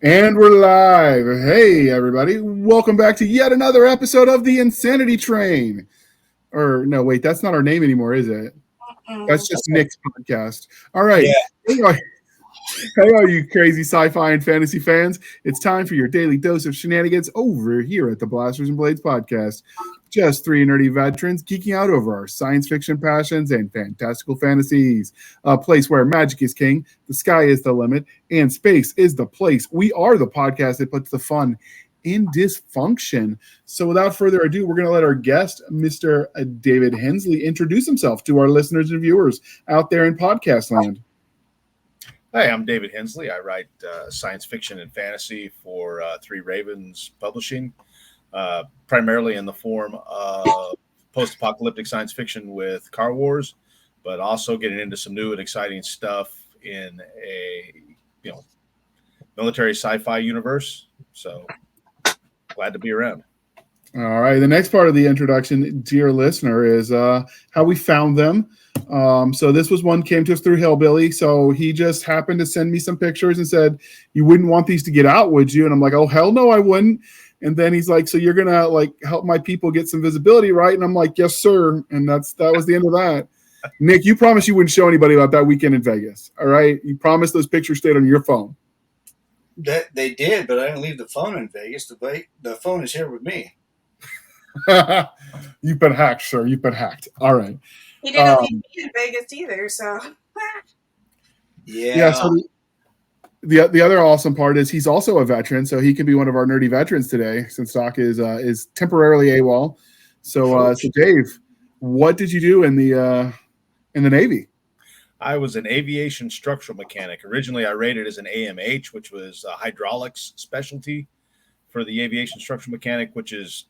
And we're live. Hey, everybody. Welcome back to yet another episode of The Insanity Train. Or, no, wait, that's not our name anymore, is it? That's just Nick's podcast. All right. Yeah. Hey, all you crazy sci-fi and fantasy fans. It's time for your daily dose of shenanigans over here at the Blasters and Blades podcast. Just three nerdy veterans geeking out over our science fiction passions and fantastical fantasies. A place where magic is king, the sky is the limit, and space is the place. We are the podcast that puts the fun in dysfunction. So without further ado, we're going to let our guest, Mr. David Hensley, introduce himself to our listeners and viewers out there in podcast land. Hi, I'm David Hensley. I write science fiction and fantasy for Three Ravens Publishing, primarily in the form of post-apocalyptic science fiction with Car Wars, but also getting into some new and exciting stuff in a military sci-fi universe. So glad to be around. All right. The next part of the introduction, dear listener, is how we found them. So this was one came to us through Hillbilly. So he just happened to send me some pictures and said, "You wouldn't want these to get out, would you?" And I'm like, "Oh, hell no, I wouldn't." And then he's like, "So you're gonna help my people get some visibility, right?" And I'm like, "Yes, sir." And that was the end of that. Nick, you promised you wouldn't show anybody about that weekend in Vegas. All right. You promised those pictures stayed on your phone. They did, but I didn't leave the phone in Vegas. The phone is here with me. You've been hacked, sir. You've been hacked. All right. He didn't leave me in Vegas either, so. Yeah. So the other awesome part is he's also a veteran, so he can be one of our nerdy veterans today, since Doc is temporarily AWOL. So, so Dave, what did you do in the Navy? I was an aviation structural mechanic. Originally, I rated as an AMH, which was a hydraulics specialty for the aviation structural mechanic, which is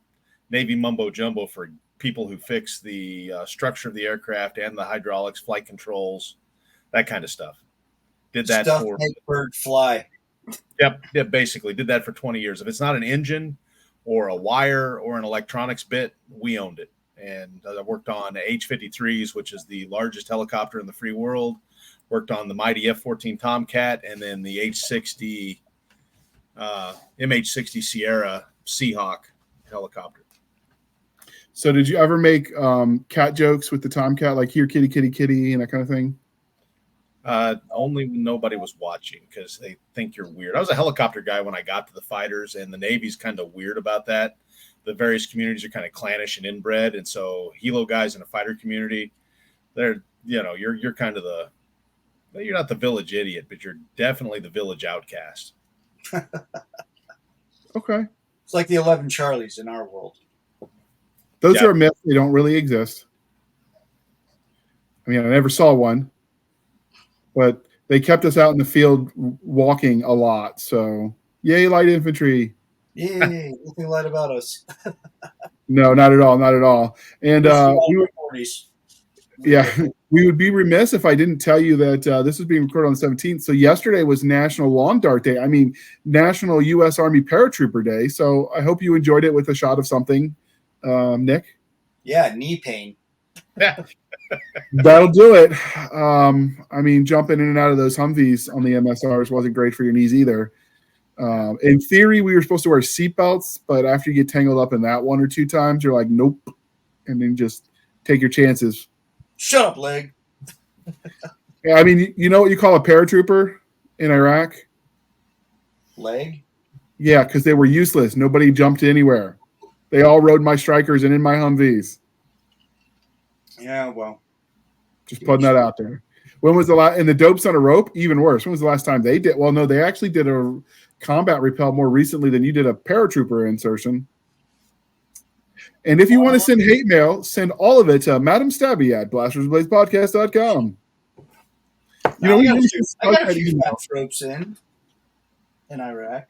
Navy mumbo jumbo for people who fix the structure of the aircraft and the hydraulics, flight controls, that kind of stuff. Did that stuff for make bird fly. Yep, basically did that for 20 years. If it's not an engine or a wire or an electronics bit, we owned it. And I worked on H-53s, which is the largest helicopter in the free world. Worked on the mighty F-14 Tomcat, and then the H-60, MH-60 Sierra Seahawk helicopter. So did you ever make cat jokes with the Tomcat, like "here, kitty, kitty, kitty," and that kind of thing? Only when nobody was watching, because they think you're weird. I was a helicopter guy when I got to the fighters, and the Navy's kind of weird about that. The various communities are kind of clannish and inbred, and so helo guys in a fighter community, they're you're kind of you're not the village idiot, but you're definitely the village outcast. Okay. It's like the 11 Charlies in our world. Those are myths. They don't really exist. I mean, I never saw one, but they kept us out in the field walking a lot. So, yay, light infantry. Yay, nothing light about us. No, not at all. Not at all. And we would be remiss if I didn't tell you that this is being recorded on the 17th. So yesterday was National Lawn Dart Day. I mean, National U.S. Army Paratrooper Day. So I hope you enjoyed it with a shot of something. Nick? Yeah, knee pain. That'll do it. I mean, jumping in and out of those Humvees on the MSRs wasn't great for your knees either. In theory, we were supposed to wear seatbelts, but after you get tangled up in that one or two times, you're like, nope. And then just take your chances. Shut up, leg. Yeah, I mean, you know what you call a paratrooper in Iraq? Leg? Yeah, because they were useless. Nobody jumped anywhere. They all rode my Strikers and in my Humvees. Yeah, well. Just putting that out there. When was the last? And the dopes on a rope? Even worse. When was the last time they did? Well, no, they actually did a combat rappel more recently than you did a paratrooper insertion. And if you want to send hate mail, send all of it to Madam Stabby at blastersbladespodcast.com. You know, I got a few ropes in Iraq.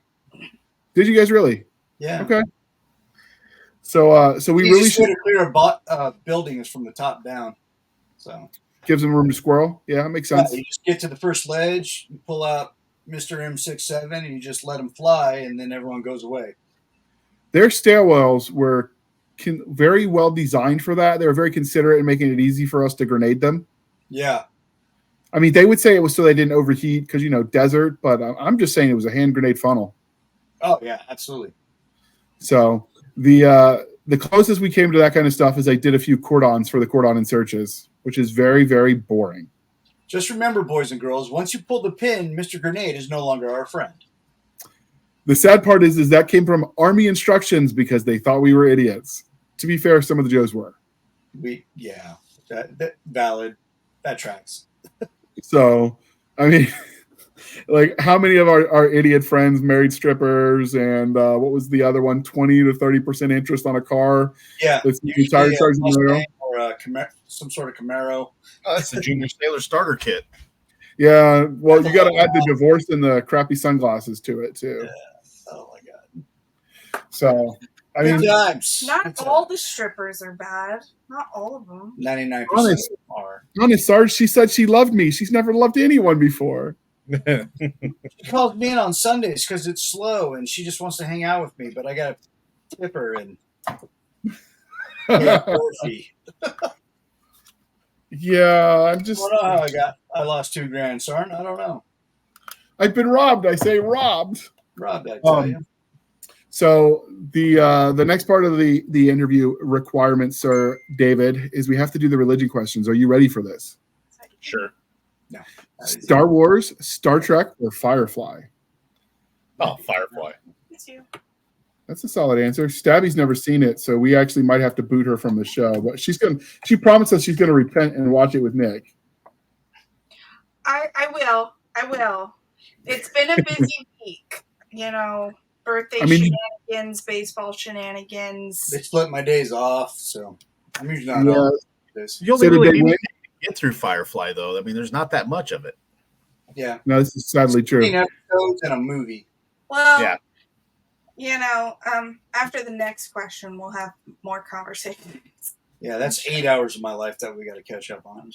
Did you guys really? Yeah. Okay. So we really should clear buildings from the top down. So gives them room to squirrel. Yeah, that makes sense. You just get to the first ledge, you pull out Mr. M67, and you just let them fly, and then everyone goes away. Their stairwells were very well designed for that. They were very considerate in making it easy for us to grenade them. Yeah. I mean, they would say it was so they didn't overheat because, desert, but I'm just saying it was a hand grenade funnel. Oh, yeah, absolutely. So the closest we came to that kind of stuff is I did a few cordons for the cordon and searches, which is very, very boring. Just remember, boys and girls, once you pull the pin, Mr. Grenade is no longer our friend. The sad part is that came from Army instructions because they thought we were idiots. To be fair, some of the Joes were. That valid. That tracks. So, I mean, like how many of our idiot friends married strippers and what was the other one? 20 to 30% interest on a car. Yeah. That's entire or some sort of Camaro. Oh, that's the Junior Sailor starter kit. Yeah. Well, you got to add the divorce and the crappy sunglasses to it too. Yeah. Oh my God. So, I mean, not all the strippers are bad. Not all of them. 99% are. Honest, Sarge, she said she loved me. She's never loved anyone before. She calls me in on Sundays because it's slow and she just wants to hang out with me, but I got to tip her and yeah, I'm just. I don't know how I lost $2,000, Sarn. I don't know. I've been robbed. I say robbed. Robbed, I tell you. So the next part of the interview requirement, Sir David, is we have to do the religion questions. Are you ready for this? Sure. No. Star Wars, Star Trek, or Firefly? Oh, Firefly. It's you. That's a solid answer. Stabby's never seen it, so we actually might have to boot her from the show. But she promised us she's gonna repent and watch it with Nick. I will. It's been a busy week. Birthday shenanigans, baseball shenanigans. They split my days off, so I'm usually not on this. You only really need to get through Firefly, though. I mean, there's not that much of it. Yeah. No, this is sadly true. 15 episodes and a movie. Well, yeah. After the next question, we'll have more conversations. Yeah, that's 8 hours of my life that we got to catch up on.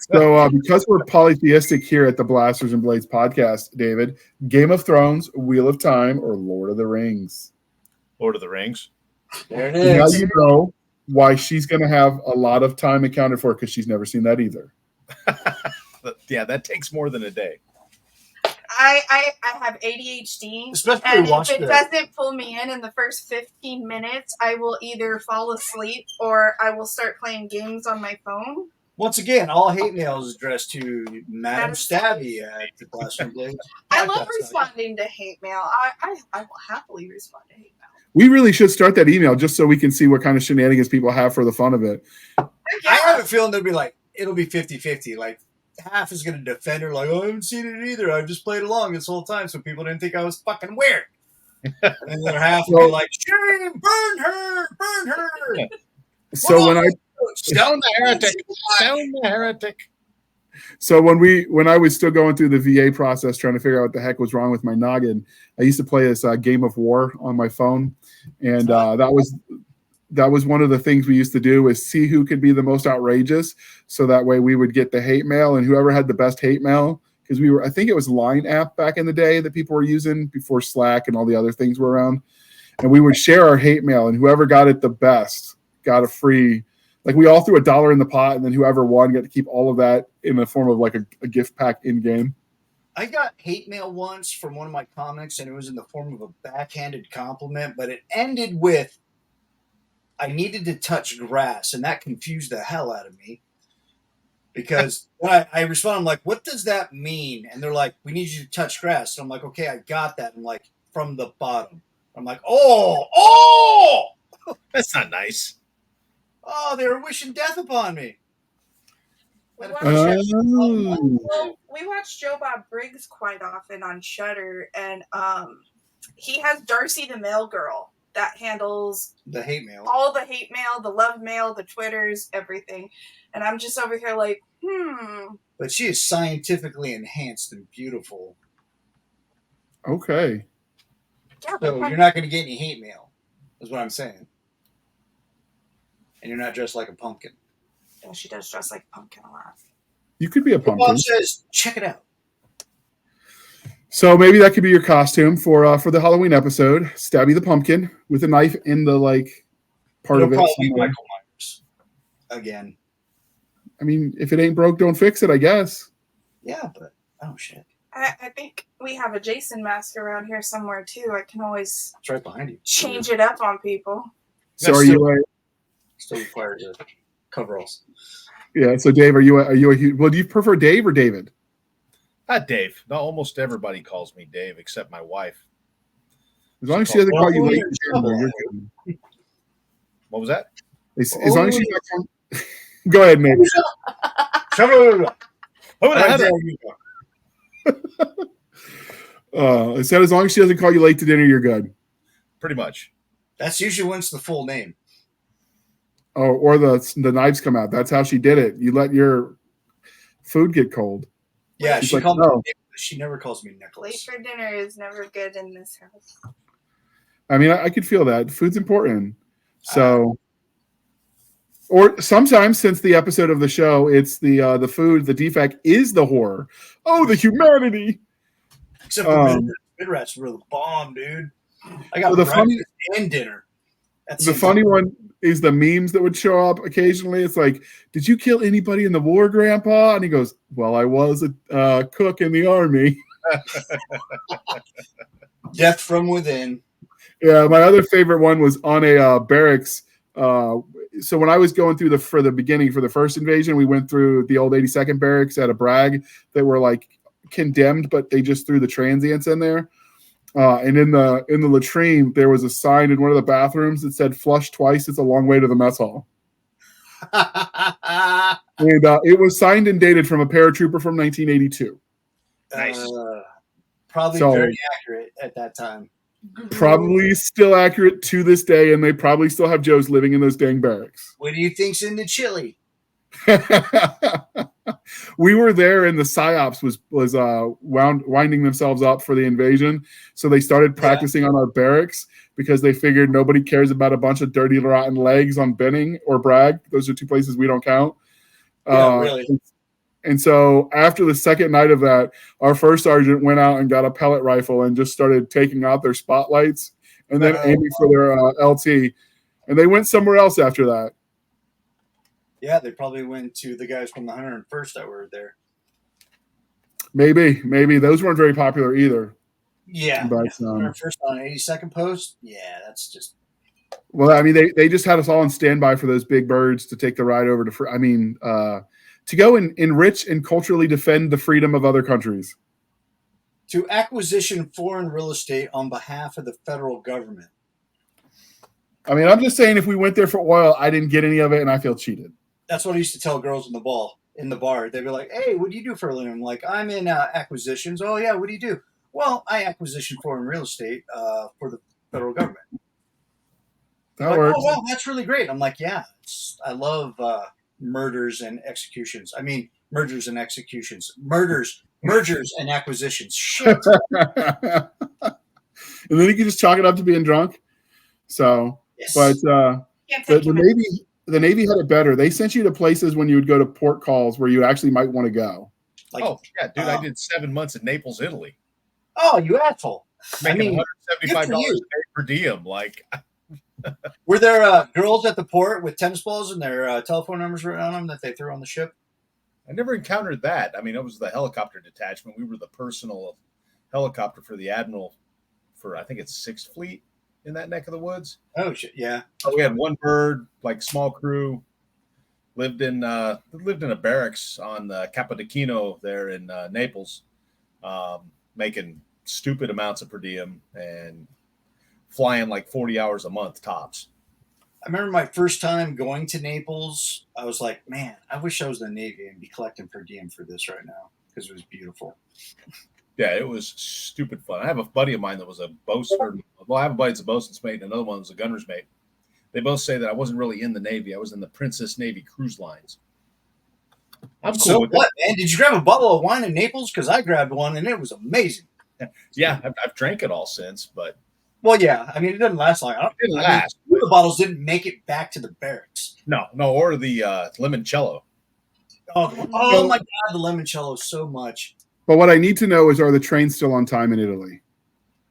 So because we're polytheistic here at the Blasters and Blades podcast, David, Game of Thrones, Wheel of Time, or Lord of the Rings? Lord of the Rings. There it is. Now you know why she's going to have a lot of time accounted for because she's never seen that either. Yeah, that takes more than a day. I have ADHD, Especially and if it doesn't pull me in the first 15 minutes, I will either fall asleep or I will start playing games on my phone. Once again, all hate mail is addressed to Madam Stabby at the Blaster Blade. I love responding to hate mail. I will happily respond to hate mail. We really should start that email just so we can see what kind of shenanigans people have for the fun of it. I have a feeling it'll be 50-50. Like, half is going to defend her, like, oh, I haven't seen it either. I've just played along this whole time, so people didn't think I was fucking weird. And then the other half will be like, shame, burn her. So Stone the heretic. So when I was still going through the VA process trying to figure out what the heck was wrong with my noggin, I used to play this Game of War on my phone, and that was one of the things we used to do is see who could be the most outrageous, so that way we would get the hate mail, and whoever had the best hate mail, because I think it was Line app back in the day that people were using before Slack and all the other things were around, and we would share our hate mail, and whoever got it the best got a free. Like, we all threw $1 in the pot, and then whoever won got to keep all of that in the form of like a gift pack in game. I got hate mail once from one of my comics, and it was in the form of a backhanded compliment, but it ended with, I needed to touch grass, and that confused the hell out of me. Because when I respond, I'm like, what does that mean? And they're like, we need you to touch grass. And I'm like, okay, I got that. I'm like, from the bottom. I'm like, oh! That's not nice. Oh, they were wishing death upon me. We watch Joe Bob Briggs quite often on Shudder, and he has Darcy the Mail Girl that handles the hate mail, all the hate mail, the love mail, the Twitters, everything. And I'm just over here like, But she is scientifically enhanced and beautiful. Okay. Yeah, so you're not going to get any hate mail, is what I'm saying. And you're not dressed like a pumpkin. Yeah, she does dress like a pumpkin a lot. You could be a pumpkin. Mom says, check it out. So maybe that could be your costume for the Halloween episode. Stabby the pumpkin with a knife in the part of it. Probably Michael Myers again. I mean, if it ain't broke, don't fix it, I guess. Yeah, but oh shit, I think we have a Jason mask around here somewhere too. I can always it's right behind you. change it up on people. So are you? Still required to coveralls. Yeah. So Dave, are you? Well, do you prefer Dave or David? Dave. No, almost everybody calls me Dave except my wife. As long as she doesn't call you late, Trouble. you're good. What was that? As long as she's not calling. Go ahead, Nick. I said as long as she doesn't call you late to dinner, you're good. Pretty much. That's usually when it's the full name. Oh, or the knives come out. That's how she did it. You let your food get cold. Yeah, She's she like, called no. me. She never calls me Late Nicholas. for dinner is never good in this house. I mean, I could feel that. Food's important. So, or sometimes, since the episode of the show, it's the food. The defect is the horror. Oh, the humanity. Except for mid rats were the bomb, dude. I got the breakfast and dinner. The funny one is the memes that would show up occasionally. It's like, did you kill anybody in the war, Grandpa? And he goes, well, I was a cook in the army. Death from within. Yeah, my other favorite one was on a barracks. So when I was going through for the first invasion, we went through the old 82nd barracks at a brag that were like condemned, but they just threw the transients in there. And in the latrine, there was a sign in one of the bathrooms that said "Flush twice. It's a long way to the mess hall." And it was signed and dated from a paratrooper from 1982. Nice. Probably very accurate at that time. Probably still accurate to this day, and they probably still have Joes living in those dang barracks. What do you think's in the chili? We were there, and the psyops was winding themselves up for the invasion. So they started practicing on our barracks because they figured nobody cares about a bunch of dirty, rotten legs on Benning or Bragg. Those are two places we don't count. Really. And so after the second night of that, our first sergeant went out and got a pellet rifle and just started taking out their spotlights and then aiming for their LT. And they went somewhere else after that. Yeah, they probably went to the guys from the 101st that were there. Maybe. Those weren't very popular either. Yeah. But, 101st on 82nd post? Yeah, that's just... Well, I mean, they just had us all on standby for those big birds to take the ride over to go and enrich and culturally defend the freedom of other countries. To acquisition foreign real estate on behalf of the federal government. I mean, I'm just saying if we went there for oil, I didn't get any of it and I feel cheated. That's what I used to tell girls in the bar. They'd be like, hey, what do you do for a living? I'm like, I'm in acquisitions. Oh, yeah, what do you do? Well, I acquisition foreign real estate for the federal government. That works. Oh, wow, that's really great. I'm like, yeah, I love murders and executions. I mean, mergers and executions. Mergers and acquisitions. Shit. And then you can just chalk it up to being drunk. So, yes. But the Navy had it better. They sent you to places when you would go to port calls where you actually might want to go. Like, yeah, dude, I did 7 months in Naples, Italy. Oh, you asshole. Making $175 a day per diem. Like, were there girls at the port with tennis balls and their telephone numbers written on them that they threw on the ship? I never encountered that. I mean, it was the helicopter detachment. We were the personal helicopter for the admiral for, I think it's 6th Fleet in that neck of the woods. Oh, shit, yeah. So we had one bird, like small crew, lived in a barracks on the Capodichino there in Naples, making stupid amounts of per diem and flying like 40 hours a month tops. I remember my first time going to Naples. I was like, man, I wish I was in the Navy and be collecting per diem for this right now because it was beautiful. Yeah, it was stupid fun. I have a buddy of mine that was a boatswain. Well, I have a buddy that's a boatswain's mate, and another one was a gunner's mate. They both say that I wasn't really in the Navy. I was in the Princess Navy Cruise Lines. I'm cool so with what, man? Did you grab a bottle of wine in Naples? Because I grabbed one, and it was amazing. Yeah, I've drank it all since, but... Well, yeah. I mean, it doesn't last long. It didn't last. The bottles didn't make it back to the barracks. No, or the limoncello. Oh my God, the limoncello so much. But what I need to know is, are the trains still on time in Italy?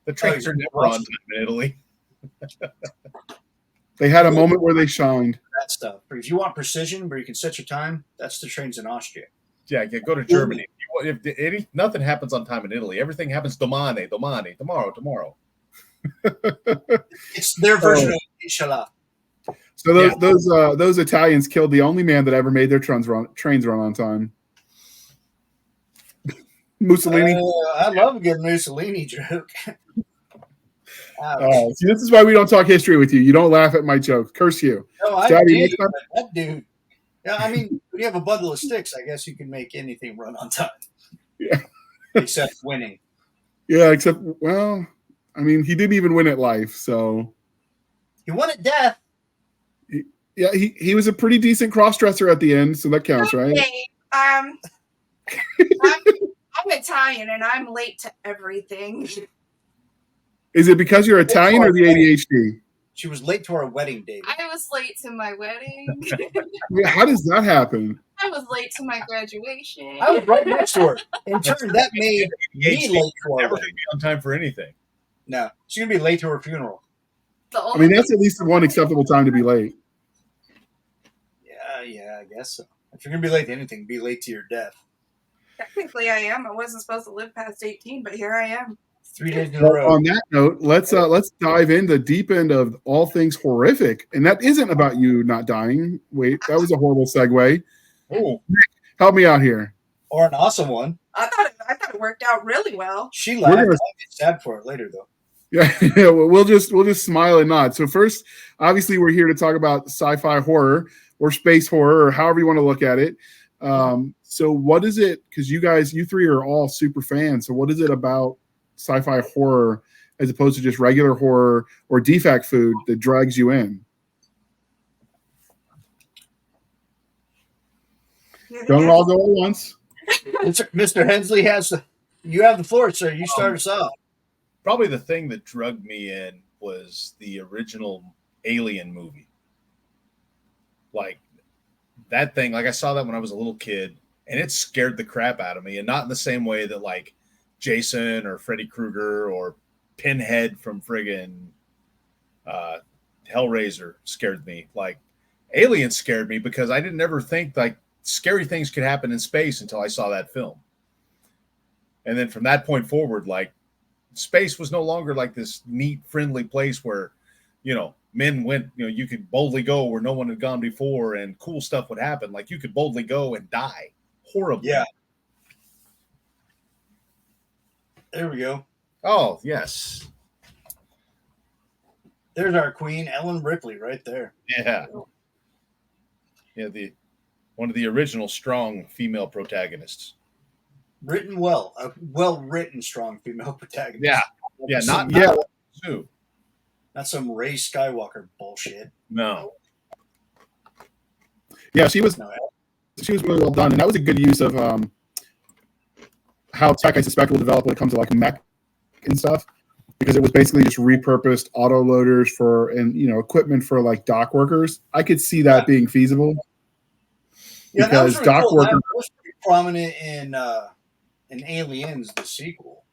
The trains are never on time in Italy. They had a moment where they shined. That stuff. But if you want precision where you can set your time, that's the trains in Austria. Go to Germany. If nothing happens on time in Italy, everything happens domani, tomorrow. It's their version of inshallah. So those Italians killed the only man that ever made their trains run on time. Mussolini. I love a good Mussolini joke. See, this is why we don't talk history with you. You don't laugh at my jokes. Curse you. No, I Daddy, did. That dude. Yeah, I mean, when you have a bundle of sticks, I guess you can make anything run on time. Yeah. Except winning. Yeah, except, well, I mean, he didn't even win at life, so. He won at death. Yeah, he was a pretty decent cross-dresser at the end, so that counts, right? I'm Italian and I'm late to everything. Is it because you're Italian or the ADHD? She was late to our wedding, David. I was late to my wedding. How does that happen? I was late to my graduation. I was right next to her. In turn, that made me late to our Never wedding. be on time for anything. No, she's going to be late to her funeral. I mean, that's at least one acceptable time to be late. Yeah, I guess so. If you're going to be late to anything, be late to your death. Technically, I am. I wasn't supposed to live past 18, but here I am. 3 days in a row. On that note, let's dive into the deep end of all things horrific, and that isn't about you not dying. Wait, that was a horrible segue. Oh, help me out here. Or an awesome one. I thought it worked out really well. She laughed. I'll get sad for it later, though. Yeah, well, we'll just smile and nod. So first, obviously, we're here to talk about sci-fi horror or space horror or however you want to look at it. So what is it? Because you three are all super fans. So what is it about sci-fi horror as opposed to just regular horror or defect food that drags you in? Don't all go at once. Mr. Hensley you have the floor, sir. You start us off. Probably the thing that drugged me in was the original Alien movie. Like that thing, like I saw that when I was a little kid, and it scared the crap out of me. And not in the same way that like Jason or Freddy Krueger or Pinhead from friggin' Hellraiser scared me. Like Alien scared me because I didn't ever think like scary things could happen in space until I saw that film. And then from that point forward, like space was no longer like this neat, friendly place where, men went, you could boldly go where no one had gone before and cool stuff would happen. Like you could boldly go and die horribly. Yeah. There we go. Oh, yes. There's our queen, Ellen Ripley, right there. Yeah. Yeah, one of the original strong female protagonists. Written well. A well-written strong female protagonist. Yeah. Yeah, not Sue. Not some Rey Skywalker bullshit. No. Yeah, she was really well done, and that was a good use of how tech I suspect will develop when it comes to like mech and stuff, because it was basically just repurposed autoloaders and equipment for like dock workers. I could see that being feasible. Yeah, because that was really dock cool. workers That was pretty prominent in Aliens, the sequel.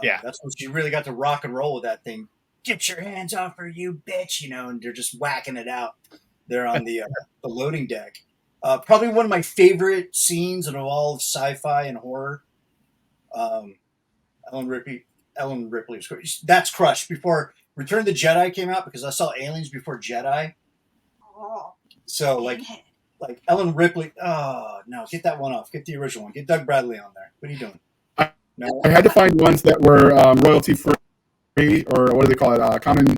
Yeah, that's when she really got to rock and roll with that thing. Get your hands off her, you bitch! And they're just whacking it out there on the loading deck. Probably one of my favorite scenes in all of sci-fi and horror. Ellen Ripley was great. That's crushed before Return of the Jedi came out, because I saw Aliens before Jedi. Oh, so like Ellen Ripley. Oh no, get that one off. Get the original one. Get Doug Bradley on there. What are you doing? No, I had to find ones that were royalty free, or what do they call it? Common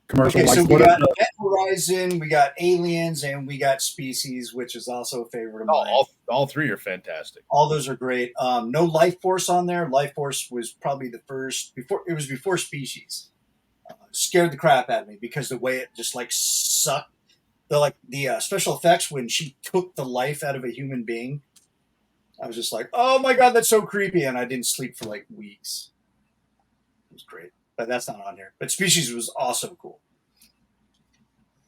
commercial. Okay, so like, we got Event Horizon, we got Aliens, and we got Species, which is also a favorite of mine. All three are fantastic. All those are great. No Life Force on there. Life Force was probably the first before Species. Scared the crap out of me because the way it just like sucked. The special effects when she took the life out of a human being. I was just like, oh my God, that's so creepy. And I didn't sleep for like weeks. It was great. But that's not on here. But Species was also cool.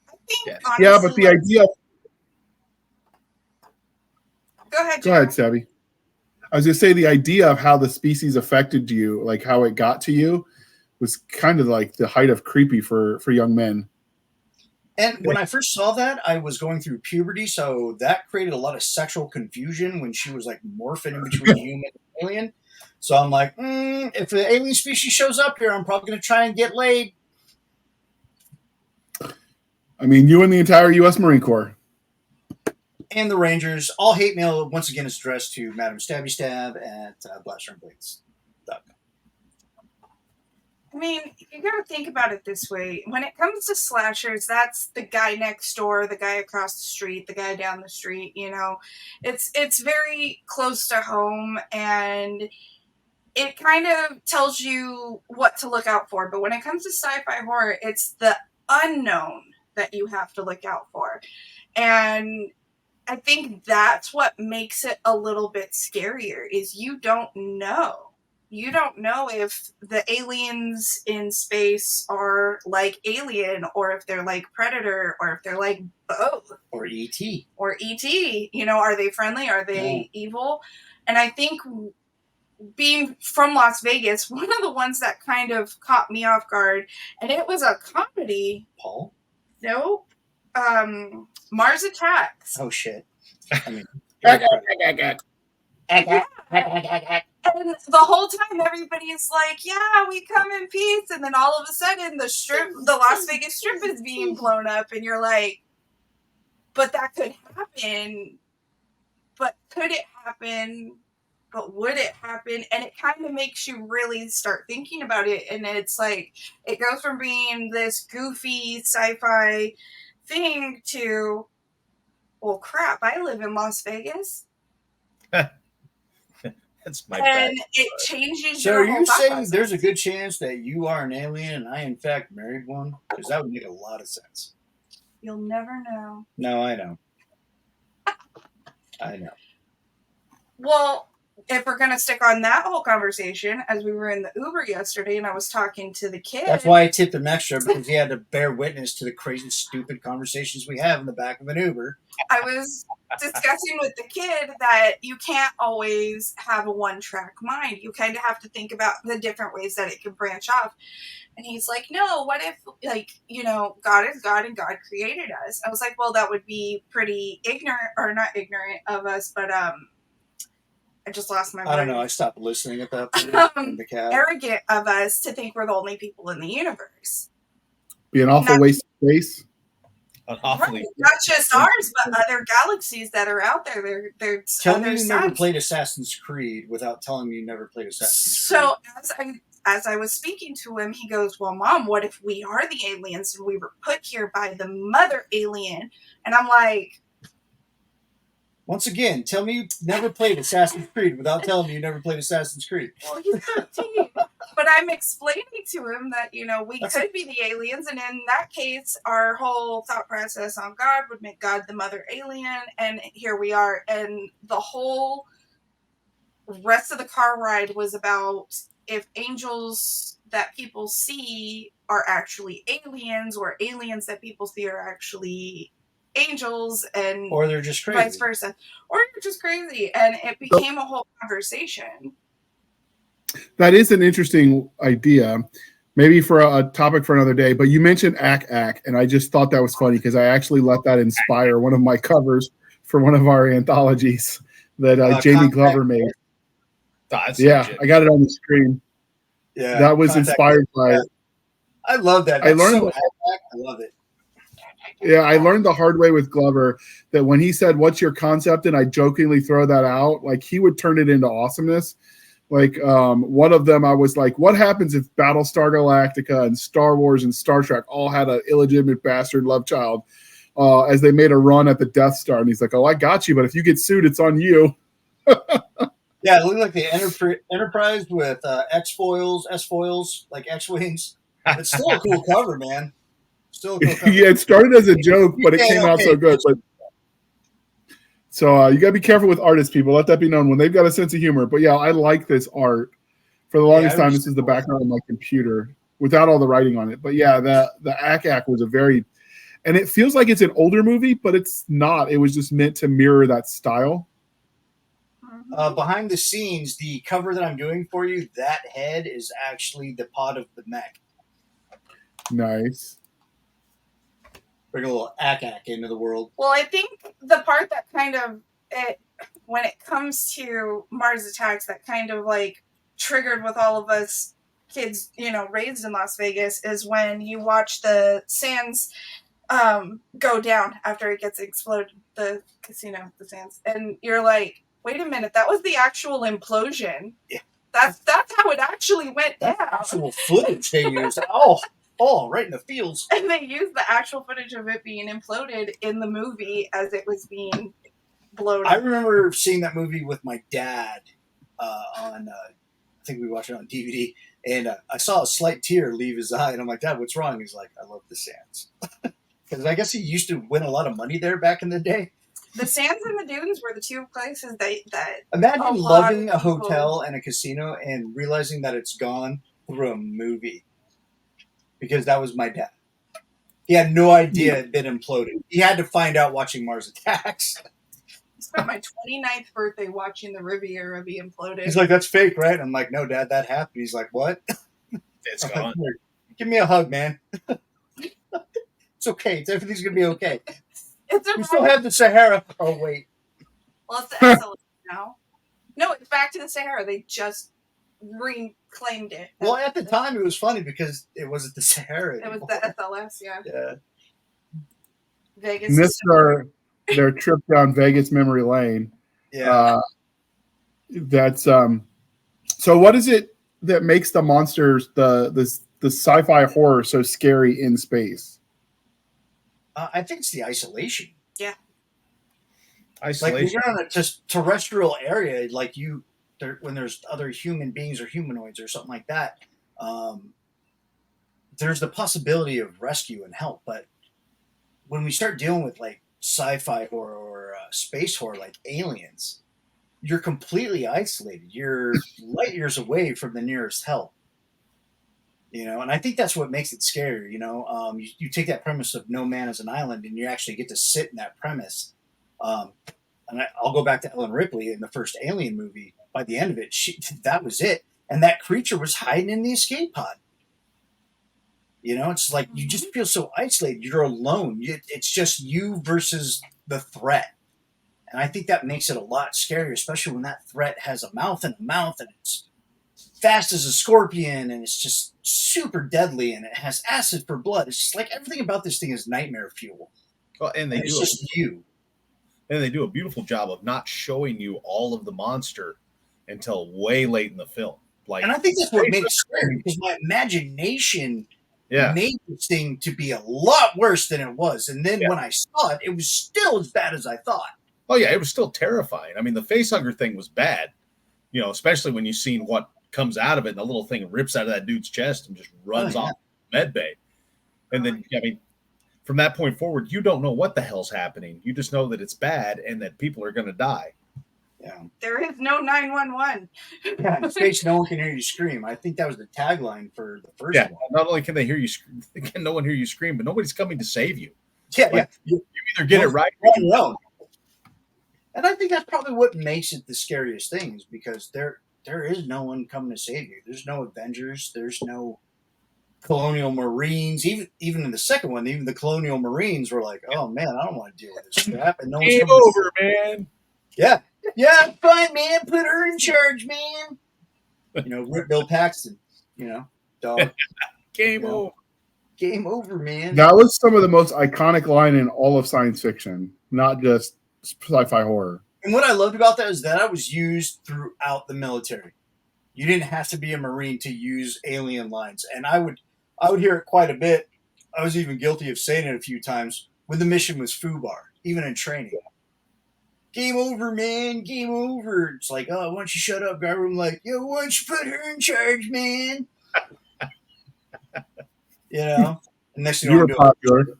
I think, yeah, but the idea. Go ahead, Sabby. I was going to say the idea of how the species affected you, like how it got to you, was kind of like the height of creepy for young men. And when I first saw that, I was going through puberty, so that created a lot of sexual confusion when she was like morphing in between human and alien. So I'm like, if the alien species shows up here, I'm probably going to try and get laid. I mean, you and the entire U.S. Marine Corps. And the Rangers. All hate mail, once again, is addressed to Madam Stabby Stab at blasterandblades.com. I mean, you gotta think about it this way. When it comes to slashers, that's the guy next door, the guy across the street, the guy down the street, you know. It's very close to home, and it kind of tells you what to look out for. But when it comes to sci-fi horror, it's the unknown that you have to look out for. And I think that's what makes it a little bit scarier, is you don't know. You don't know if the aliens in space are like Alien, or if they're like Predator, or if they're like both. Or E.T. Or E.T. You know, are they friendly? Are they evil? And I think being from Las Vegas, one of the ones that kind of caught me off guard, and it was a comedy. Paul? Nope. Mars Attacks. Oh, shit. I mean, and the whole time everybody's like, yeah, we come in peace, and then all of a sudden the Las Vegas Strip is being blown up, and you're like, but that could happen. But could it happen? But would it happen? And it kind of makes you really start thinking about it. And it's like, it goes from being this goofy sci-fi thing to, well, crap, I live in Las Vegas. That's my and bad. it changes so your are whole you thought saying process. there's a good chance that you are an alien and I, in fact, married one? Because that would make a lot of sense. You'll never know. No, I know. I know. Well, if we're going to stick on that whole conversation, as we were in the Uber yesterday and I was talking to the kid. That's why I tipped him extra, because he had to bear witness to the crazy, stupid conversations we have in the back of an Uber. I was discussing with the kid that you can't always have a one-track mind. You kind of have to think about the different ways that it can branch off. And he's like, no, what if, like, you know, God is God and God created us? I was like, well, that would be pretty ignorant, or not ignorant of us, but I just lost my mind. I don't know. I stopped listening at that point in the cab. Arrogant of us to think we're the only people in the universe. Be an awful waste of space. Awfully. Right. Not just ours, but other galaxies that are out there. There's Tell other me you suns. never played Assassin's Creed without telling me you never played Assassin's Creed. So as I was speaking to him, he goes, well, Mom, what if we are the aliens and we were put here by the mother alien? And I'm like, once again, tell me you never played Assassin's Creed without telling me you never played Assassin's Creed. well, he's 13. But I'm explaining to him that, you know, we could be the aliens. And in that case, our whole thought process on God would make God the mother alien. And here we are. And the whole rest of the car ride was about if angels that people see are actually aliens, or aliens that people see are actually angels, and or they're just crazy, vice versa, or you're just crazy. And it became a whole conversation. That is an interesting idea, maybe for a topic for another day. But you mentioned Ack, and I just thought that was funny because I actually let that inspire one of my covers for one of our anthologies that Jamie Glover made. Yeah, legit. I got it on the screen. Yeah, that was inspired by it. I love that. That's I love it. Yeah, I learned the hard way with Glover that when he said, "What's your concept?" and I jokingly throw that out, like he would turn it into awesomeness. Like one of them, I was like, "What happens if Battlestar Galactica and Star Wars and Star Trek all had an illegitimate bastard love child as they made a run at the Death Star?" And he's like, "Oh, I got you, but if you get sued, it's on you." Yeah, it looked like the Enterprise with X-foils, S-foils, like X-wings. It's still a cool cover, man. Still a cool cover. Yeah, it started as a joke, but it came out so good. But so you got to be careful with artists, people. Let that be known when they've got a sense of humor. But yeah, I like this art. For the longest time, this is the background of my computer without all the writing on it. But yeah, the Ack was a very, and it feels like it's an older movie, but it's not. It was just meant to mirror that style. Behind the scenes, the cover that I'm doing for you, that head is actually the pod of the mech. Nice. Bring a little ack into the world. Well, I think the part that kind of when it comes to Mars Attacks, that kind of like triggered with all of us kids, raised in Las Vegas, is when you watch the sands go down after it gets exploded, the casino, the sands, and you're like, wait a minute, that was the actual implosion. Yeah. That's how it actually went down. Actual footage they used. Right in the fields. And they used the actual footage of it being imploded in the movie as it was being blown up. I remember seeing that movie with my dad on, I think we watched it on DVD, and I saw a slight tear leave his eye, and I'm like, Dad, what's wrong? He's like, I love the sands. Because I guess he used to win a lot of money there back in the day. The sands and the dunes were the two places that imagine loving a hotel and a casino and realizing that it's gone through a movie. Because that was my dad. He had no idea it had been imploded. He had to find out watching Mars Attacks. I spent my 29th birthday watching the Riviera be imploded. He's like, that's fake, right? I'm like, no, Dad, that happened. He's like, what? It's gone. Give me a hug, man. It's okay. Everything's going to be okay. We still have the Sahara. Oh, wait. Well, it's the SLS now. No, it's back to the Sahara. They just reclaimed it. Well, at the time, it was funny because it wasn't the Sahara anymore. It was the SLS, yeah. Yeah. Vegas. Missed their trip down Vegas memory lane. Yeah. That's so what is it that makes the monsters, the sci-fi horror so scary in space? I think it's the isolation. Yeah. Isolation. Like when you're on a just terrestrial area, like when there's other human beings or humanoids or something like that, there's the possibility of rescue and help. But when we start dealing with like sci-fi horror or space horror, like aliens, you're completely isolated. You're light years away from the nearest help. And I think that's what makes it scary. You take that premise of no man is an island, and you actually get to sit in that premise. And I'll go back to Ellen Ripley in the first Alien movie. By the end of it, that was it. And that creature was hiding in the escape pod. It's like you just feel so isolated. You're alone. It's just you versus the threat. And I think that makes it a lot scarier, especially when that threat has a mouth, and it's fast as a scorpion, and it's just super deadly, and it has acid for blood. It's just like everything about this thing is nightmare fuel. Well, and it's just you. And they do a beautiful job of not showing you all of the monster until way late in the film. And I think that's what made it scary, because my imagination made this thing to be a lot worse than it was. And then when I saw it, it was still as bad as I thought. Oh, yeah, it was still terrifying. I mean, the facehugger thing was bad, especially when you've seen what comes out of it, and the little thing rips out of that dude's chest and just runs off med bay. And then, from that point forward, you don't know what the hell's happening. You just know that it's bad and that people are going to die. Yeah. There is no 911. Yeah, in space, no one can hear you scream. I think that was the tagline for the first one. Not only can they hear you scream, can no one hear you scream, but nobody's coming to save you. Yeah. You either get it right or you don't. And I think that's probably what makes it the scariest thing, is because there is no one coming to save you. There's no Avengers. There's no Colonial Marines. Even in the second one, even the Colonial Marines were like, "Oh man, I don't want to deal with this crap." And no one's coming over, man. Yeah, fine, man. Put her in charge, man. Rip Bill Paxton. Dog. Game over. Game over, man. That was some of the most iconic line in all of science fiction, not just sci-fi horror. And what I loved about that is that it was used throughout the military. You didn't have to be a Marine to use alien lines. And I would hear it quite a bit. I was even guilty of saying it a few times when the mission was FUBAR, even in training. Game over, man. Game over. It's like, oh, why don't you shut up, Garber? I'm like, yo, why don't you put her in charge, man? And next thing you were popular.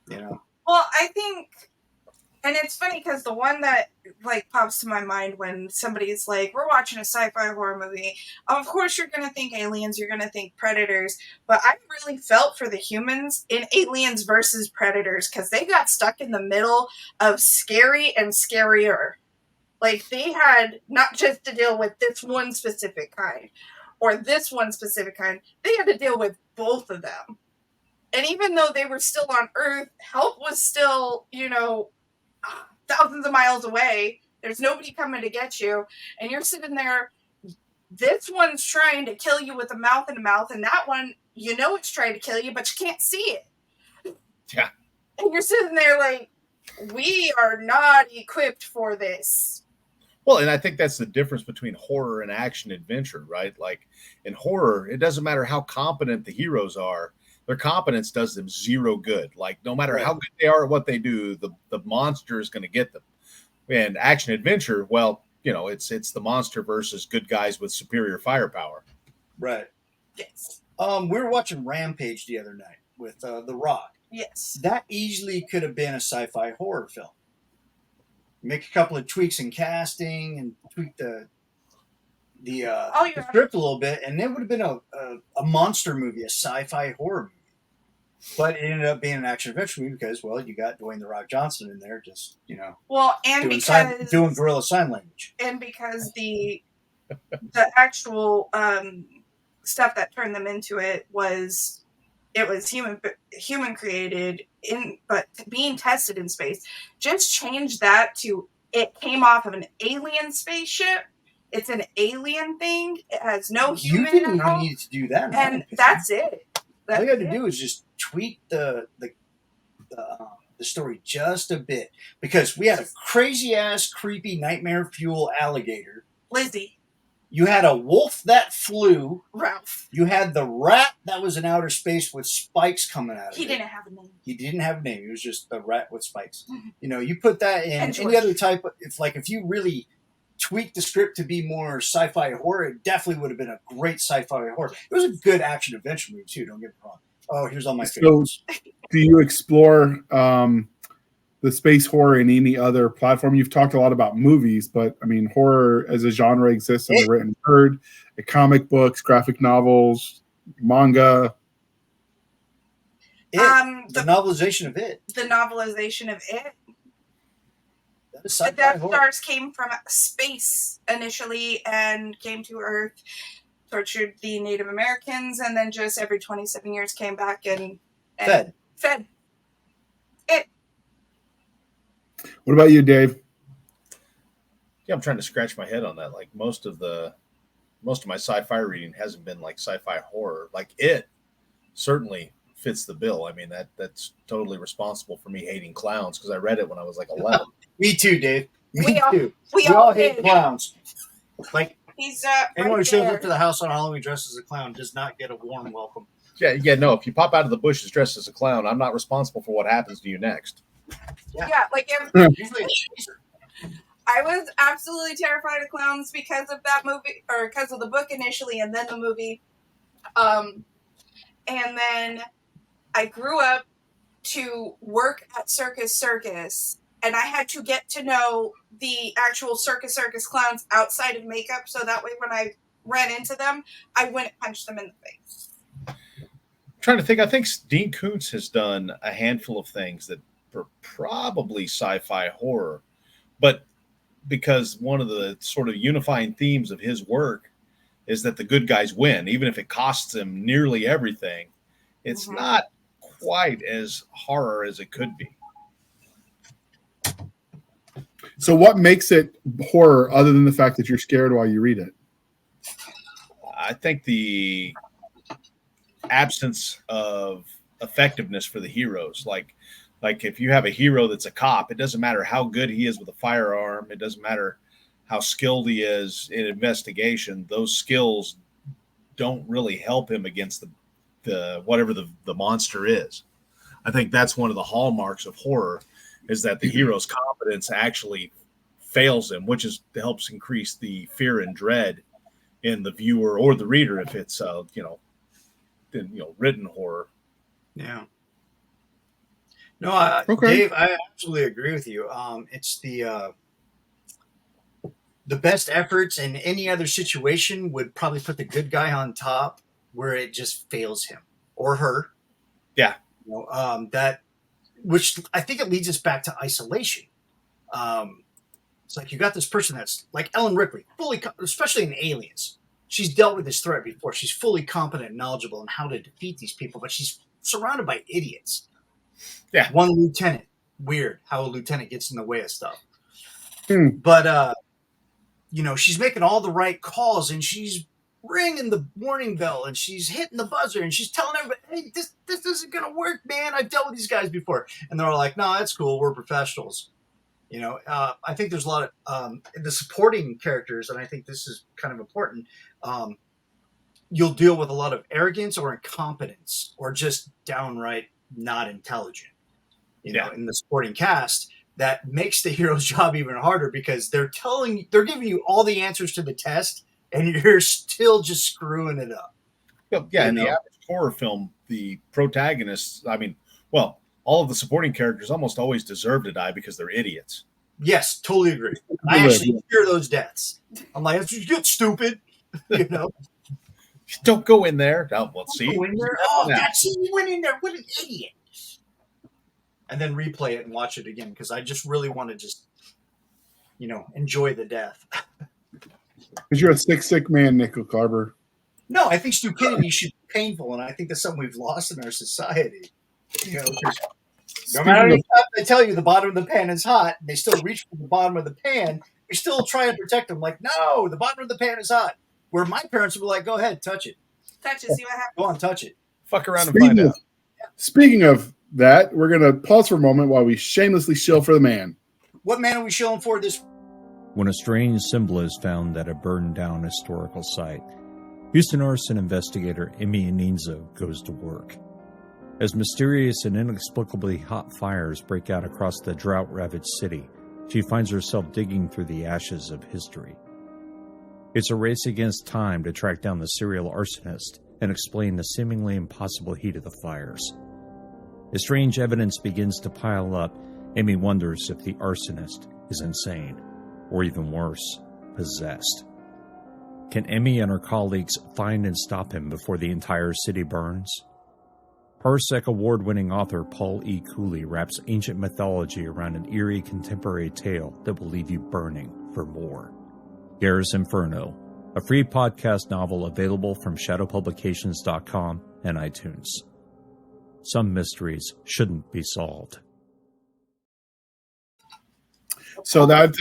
Well, I think, and it's funny because the one that like pops to my mind when somebody's like, we're watching a sci-fi horror movie, of course you're going to think aliens, you're going to think predators, but I really felt for the humans in Aliens versus Predators, because they got stuck in the middle of scary and scarier. Like, they had not just to deal with this one specific kind or this one specific kind, they had to deal with both of them. And even though they were still on Earth, help was still, thousands of miles away. There's nobody coming to get you. And you're sitting there. This one's trying to kill you with a mouth and a mouth. And that one, it's trying to kill you, but you can't see it. Yeah. And you're sitting there like, we are not equipped for this. Well, and I think that's the difference between horror and action adventure, right? Like in horror, it doesn't matter how competent the heroes are. Their competence does them zero good. Like no matter how good they are at what they do, the monster is going to get them. And action adventure, well, it's the monster versus good guys with superior firepower. Right. Yes. We were watching Rampage the other night with The Rock. Yes. That easily could have been a sci-fi horror film. Make a couple of tweaks in casting and tweak the script a little bit, and it would have been a monster movie, a sci-fi horror movie. But it ended up being an action adventure movie because, well, you got Dwayne "The Rock" Johnson in there, just Well, and doing gorilla sign language, and because the actual stuff that turned them into it was human created but being tested in space. Just change that to it came off of an alien spaceship. It's an alien thing. It has no human. You didn't even need to do that, and that's it. All you had to do is just tweak the story just a bit, because we had a crazy ass, creepy, nightmare fuel alligator, Lizzie. You had a wolf that flew. Ralph. You had the rat that was in outer space with spikes coming out of it. He didn't have a name. He didn't have a name. He was just a rat with spikes. Mm-hmm. You put that in any other type of, if you really tweak the script to be more sci-fi horror, it definitely would have been a great sci-fi horror. It was a good action adventure movie too, don't get me wrong. Oh, here's all my favorites. So, do you explore the space horror in any other platform? You've talked a lot about movies, but I mean, horror as a genre exists in the written word, comic books, graphic novels, manga. The novelization of it. The novelization of it. The Death Stars came from space initially and came to Earth, tortured the Native Americans, and then just every 27 years came back and fed it. What about you, Dave? Yeah, I'm trying to scratch my head on that. Like most of my sci-fi reading hasn't been like sci-fi horror. Like it certainly fits the bill. I mean, that's totally responsible for me hating clowns because I read it when I was like 11. Me too, Dave. Me too. We all hate clowns. Like he's anyone who shows up to the house on Halloween dressed as a clown does not get a warm welcome. Yeah. No, if you pop out of the bushes dressed as a clown, I'm not responsible for what happens to you next. Yeah, like I was absolutely terrified of clowns because of that movie, or because of the book initially, and then the movie. And then I grew up to work at Circus, and I had to get to know the actual Circus clowns outside of makeup, so that way when I ran into them, I wouldn't punch them in the face. I'm trying to think. I think Dean Koontz has done a handful of things that were probably sci-fi horror, but because one of the sort of unifying themes of his work is that the good guys win, even if it costs them nearly everything. It's not quite as horror as it could be. So what makes it horror other than the fact that you're scared while you read it? I think the absence of effectiveness for the heroes. Like if you have a hero that's a cop, it doesn't matter how good he is with a firearm. It doesn't matter how skilled he is in investigation. Those skills don't really help him against the whatever the monster is. I think that's one of the hallmarks of horror, is that the hero's competence actually fails him, which helps increase the fear and dread in the viewer or the reader if it's written horror. Yeah. No, Dave, I absolutely agree with you. It's the best efforts in any other situation would probably put the good guy on top, where it just fails him or her. Yeah. Which I think it leads us back to isolation. It's like you got this person that's like Ellen Ripley, especially in Aliens. She's dealt with this threat before. She's fully competent and knowledgeable in how to defeat these people, but she's surrounded by idiots. Yeah. One lieutenant. Weird how a lieutenant gets in the way of stuff. But, she's making all the right calls, and she's ringing the warning bell, and she's hitting the buzzer, and she's telling everybody, hey, this isn't going to work, man. I've dealt with these guys before. And they're all like, no, that's cool. We're professionals. I think there's a lot of the supporting characters, and I think this is kind of important. You'll deal with a lot of arrogance or incompetence or just downright not intelligent, in the supporting cast. That makes the hero's job even harder because they're giving you all the answers to the test and you're still just screwing it up. Well, yeah, in the average horror film, the protagonists, all of the supporting characters almost always deserve to die because they're idiots. Yes, totally agree. I actually hear those deaths. I'm like, that's just stupid, Don't go in there. Oh, well, see. Go in there. Oh, that's he went in there. What an idiot. And then replay it and watch it again because I just really want to enjoy the death. Because you're a sick man, Nickel Garber. No, I think stupidity should be painful, and I think that's something we've lost in our society. No matter how many times they tell you the bottom of the pan is hot, they still reach for the bottom of the pan. We still try and protect them. Like, no, the bottom of the pan is hot. Where my parents would be like, go ahead, touch it. Touch it, see what happens. Go on, touch it. Fuck around and find out. Speaking of that, we're going to pause for a moment while we shamelessly shill for the man. What man are we shilling for this? When a strange symbol is found at a burned-down historical site, Houston arson investigator Emmy Aninzo goes to work. As mysterious and inexplicably hot fires break out across the drought-ravaged city, she finds herself digging through the ashes of history. It's a race against time to track down the serial arsonist and explain the seemingly impossible heat of the fires. As strange evidence begins to pile up, Amy wonders if the arsonist is insane, or even worse, possessed. Can Amy and her colleagues find and stop him before the entire city burns? Parsec Award-winning author Paul E. Cooley wraps ancient mythology around an eerie contemporary tale that will leave you burning for more. Gar's Inferno, a free podcast novel available from shadowpublications.com and iTunes. Some mysteries shouldn't be solved. So that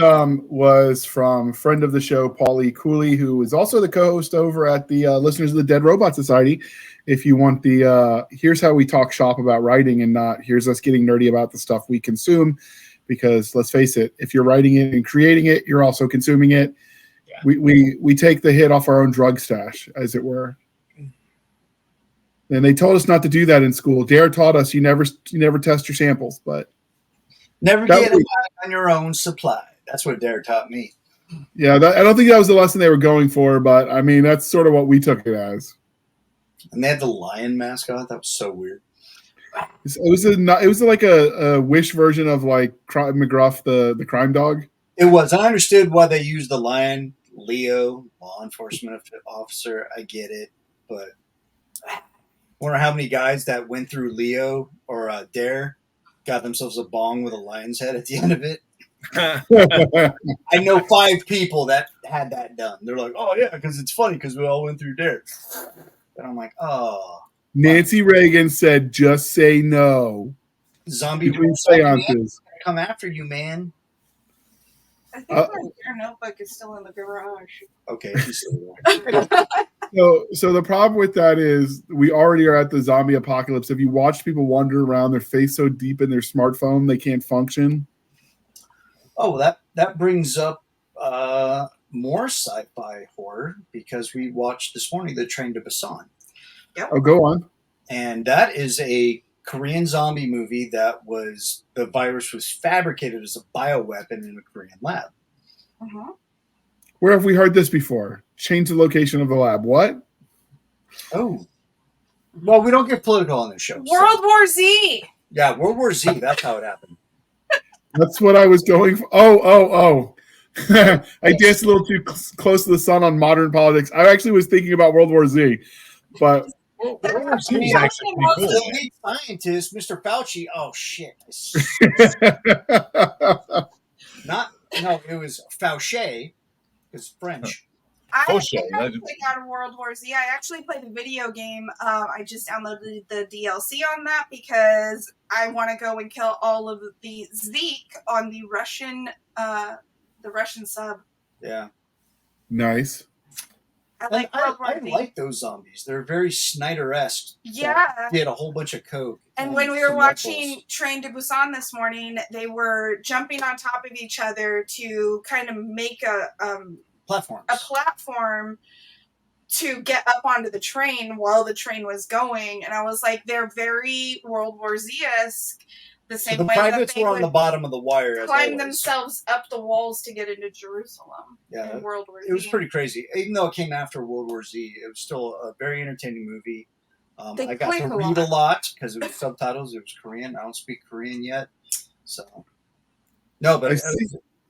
was from friend of the show, Paul E. Cooley, who is also the co-host over at the Listeners of the Dead Robot Society. If you want the here's how we talk shop about writing and not here's us getting nerdy about the stuff we consume. Because let's face it, if you're writing it and creating it, you're also consuming it. Yeah. We take the hit off our own drug stash, as it were. And they told us not to do that in school. Dare taught us you never test your samples, but never get it on your own supply. That's what Dare taught me. Yeah, I don't think that was the lesson they were going for, but I mean that's sort of what we took it as. And they had the lion mascot. That was so weird. It was like a Wish version of like McGruff, the crime dog. It was. I understood why they used the lion. Leo, law enforcement officer. I get it, but I wonder how many guys that went through Leo or Dare got themselves a bong with a lion's head at the end of it. I know 5 people that had that done. They're like, oh yeah, because it's funny because we all went through Dare. And I'm like, oh. Nancy Reagan said, just say no. Zombie seances come after you, man. I think my Dare notebook is still in the garage. Okay. So the problem with that is we already are at the zombie apocalypse. If you watch people wander around, their face so deep in their smartphone they can't function. Oh, that brings up more sci-fi horror because we watched this morning The Train to Busan. Yep. Oh, go on. And that is a Korean zombie movie that the virus was fabricated as a bioweapon in a Korean lab. Uh-huh. Where have we heard this before? Change the location of the lab. What? Oh. Well, we don't get political on this show. World War Z. Yeah, World War Z. That's how it happened. That's what I was going for. Oh. I danced a little too close to the sun on modern politics. I actually was thinking about World War Z, but World War Z is actually pretty cool. The lead scientist, Mr. Fauci. Oh shit! It was Fauci. It's French. I Fauché. never played out of World War Z. I actually played the video game. I just downloaded the DLC on that because I want to go and kill all of the Zeke on the Russian sub. Yeah. Nice. I like World War I Z. like those zombies. They're very Snyder-esque. Yeah. They had a whole bunch of coke. And when we were some watching Red Bulls. Train to Busan this morning, they were jumping on top of each other to kind of make a platform to get up onto the train while the train was going. And I was like, they're very World War Z-esque. The same so the way privates that they were on would the bottom of the wire. climb themselves up the walls to get into Jerusalem. Yeah, in World War Z. It was pretty crazy. Even though it came after World War Z, it was still a very entertaining movie. I got to read a lot because it was subtitles. It was Korean. I don't speak Korean yet, so no. But it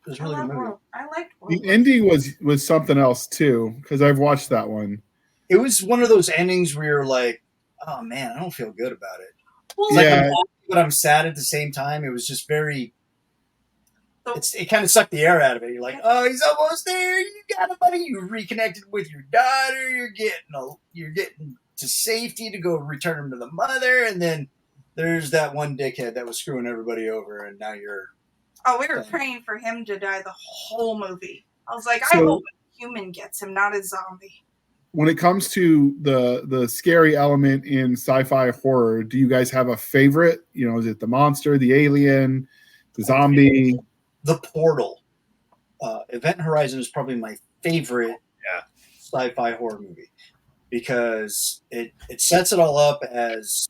was a really good movie. I liked the ending was something else too because I've watched that one. It was one of those endings where you're like, "Oh man, I don't feel good about it." Well, it's like I'm happy, but I'm sad at the same time. It was just very. It kind of sucked the air out of it. You're like, oh, he's almost there. You got it, buddy. You reconnected with your daughter. You're getting to safety to go return him to the mother, and then there's that one dickhead that was screwing everybody over, and now you're. Oh, we were praying for him to die the whole movie. I was like, I hope a human gets him, not a zombie. When it comes to the scary element in sci-fi horror, do you guys have a favorite? You know, is it the monster, the alien, the zombie? The Portal. Event Horizon is probably my favorite sci-fi horror movie because it sets it all up as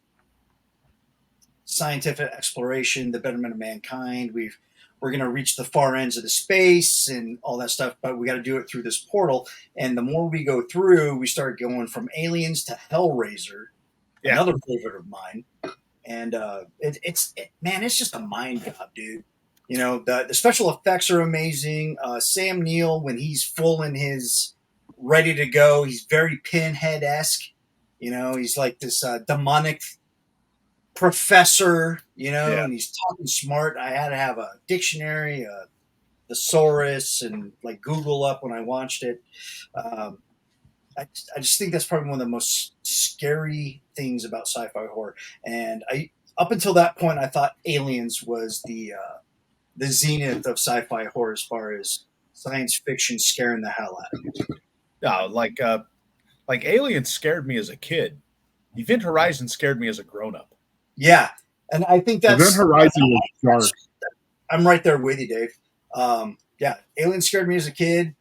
scientific exploration, the betterment of mankind. We're going to reach the far ends of the space and all that stuff, but we got to do it through this portal. And the more we go through, we start going from aliens to Hellraiser, another favorite of mine. And it's just a mind job, dude. You know, the special effects are amazing. Sam Neill, when he's full in his ready to go, he's very Pinhead-esque. You know, he's like this demonic professor, you know, and he's talking smart. I had to have a dictionary, a thesaurus, and like Google up when I watched it. I just think that's probably one of the most scary things about sci-fi horror. And up until that point, I thought Aliens was the zenith of sci-fi horror as far as science fiction scaring the hell out of you. Yeah, like Aliens scared me as a kid. Event Horizon scared me as a grown-up. Yeah, and I think that's Event Horizon was dark. I'm right there with you, Dave. Aliens scared me as a kid.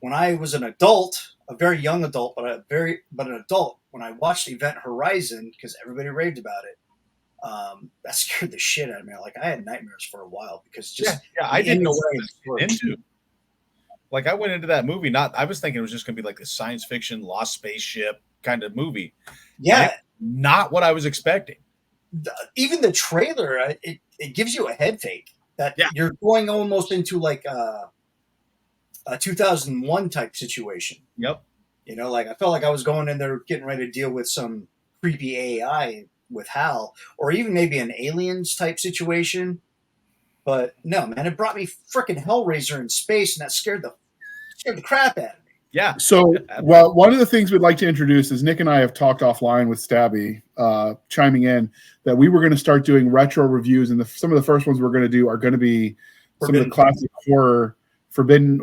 When I was an adult, a very young adult, but an adult, when I watched Event Horizon because everybody raved about it, that scared the shit out of me. Like I had nightmares for a while because I didn't know what I was into. Like I went into that movie I was thinking it was just going to be like a science fiction lost spaceship kind of movie. Yeah, not what I was expecting. Even the trailer, it gives you a head fake that you're going almost into like a 2001 type situation. Yep. You know, like I felt like I was going in there getting ready to deal with some creepy AI with Hal, or even maybe an Aliens type situation. But no, man, it brought me freaking Hellraiser in space, and that scared the crap out of me. Yeah. So, well, one of the things we'd like to introduce is Nick and I have talked offline with Stabby, chiming in that we were going to start doing retro reviews, and some of the first ones we're going to do are going to be some of the classic horror. Forbidden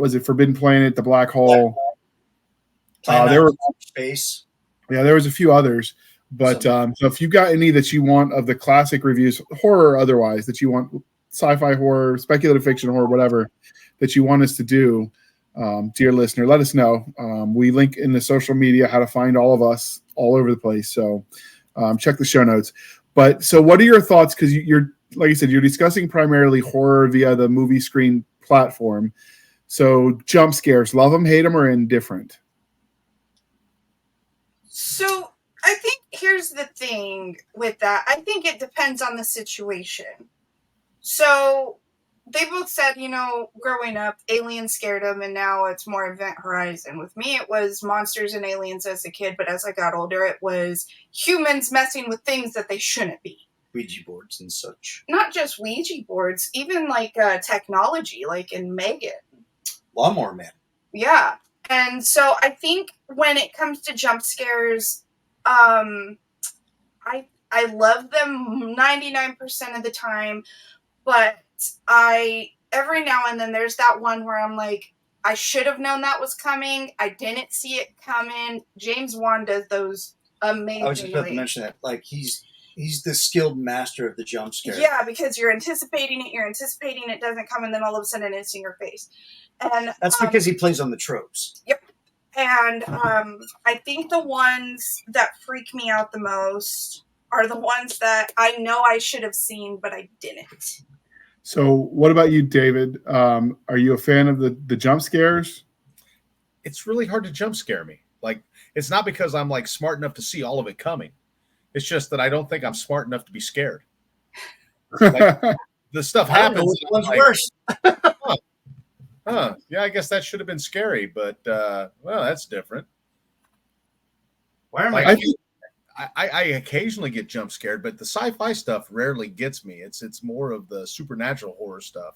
Planet, The Black Hole. There were space. Yeah, there was a few others, but so if you got any that you want of the classic reviews, horror or otherwise, that you want sci-fi horror, speculative fiction horror, whatever that you want us to do, dear listener, let us know. We link in the social media how to find all of us all over the place. So check the show notes. But so what are your thoughts? Because you're, like I said, you're discussing primarily horror via the movie screen platform. So jump scares, love them, hate them, or indifferent? So I think here's the thing with that. I think it depends on the situation. So they both said, you know, growing up, aliens scared them, and now it's more Event Horizon. With me, it was monsters and aliens as a kid, but as I got older, it was humans messing with things that they shouldn't be. Ouija boards and such. Not just Ouija boards, even like technology, like in Megan. Lawnmower Man. Yeah. And so I think when it comes to jump scares, I love them 99% of the time, but every now and then there's that one where I'm like, I should have known that was coming. I didn't see it coming. James Wan does those amazingly. I was just about to mention that. Like he's the skilled master of the jump scare. Yeah, because you're anticipating it doesn't come, and then all of a sudden it's in your face. And that's because he plays on the tropes. Yep. And I think the ones that freak me out the most are the ones that I know I should have seen, but I didn't. So what about you, David? Are you a fan of the jump scares? It's really hard to jump scare me. Like, it's not because I'm like smart enough to see all of it coming. It's just that I don't think I'm smart enough to be scared. Like, the stuff happens. Which one's like, worse? Yeah, I guess that should have been scary, but well, that's different. Why am like, I occasionally get jump scared, but the sci-fi stuff rarely gets me. It's more of the supernatural horror stuff.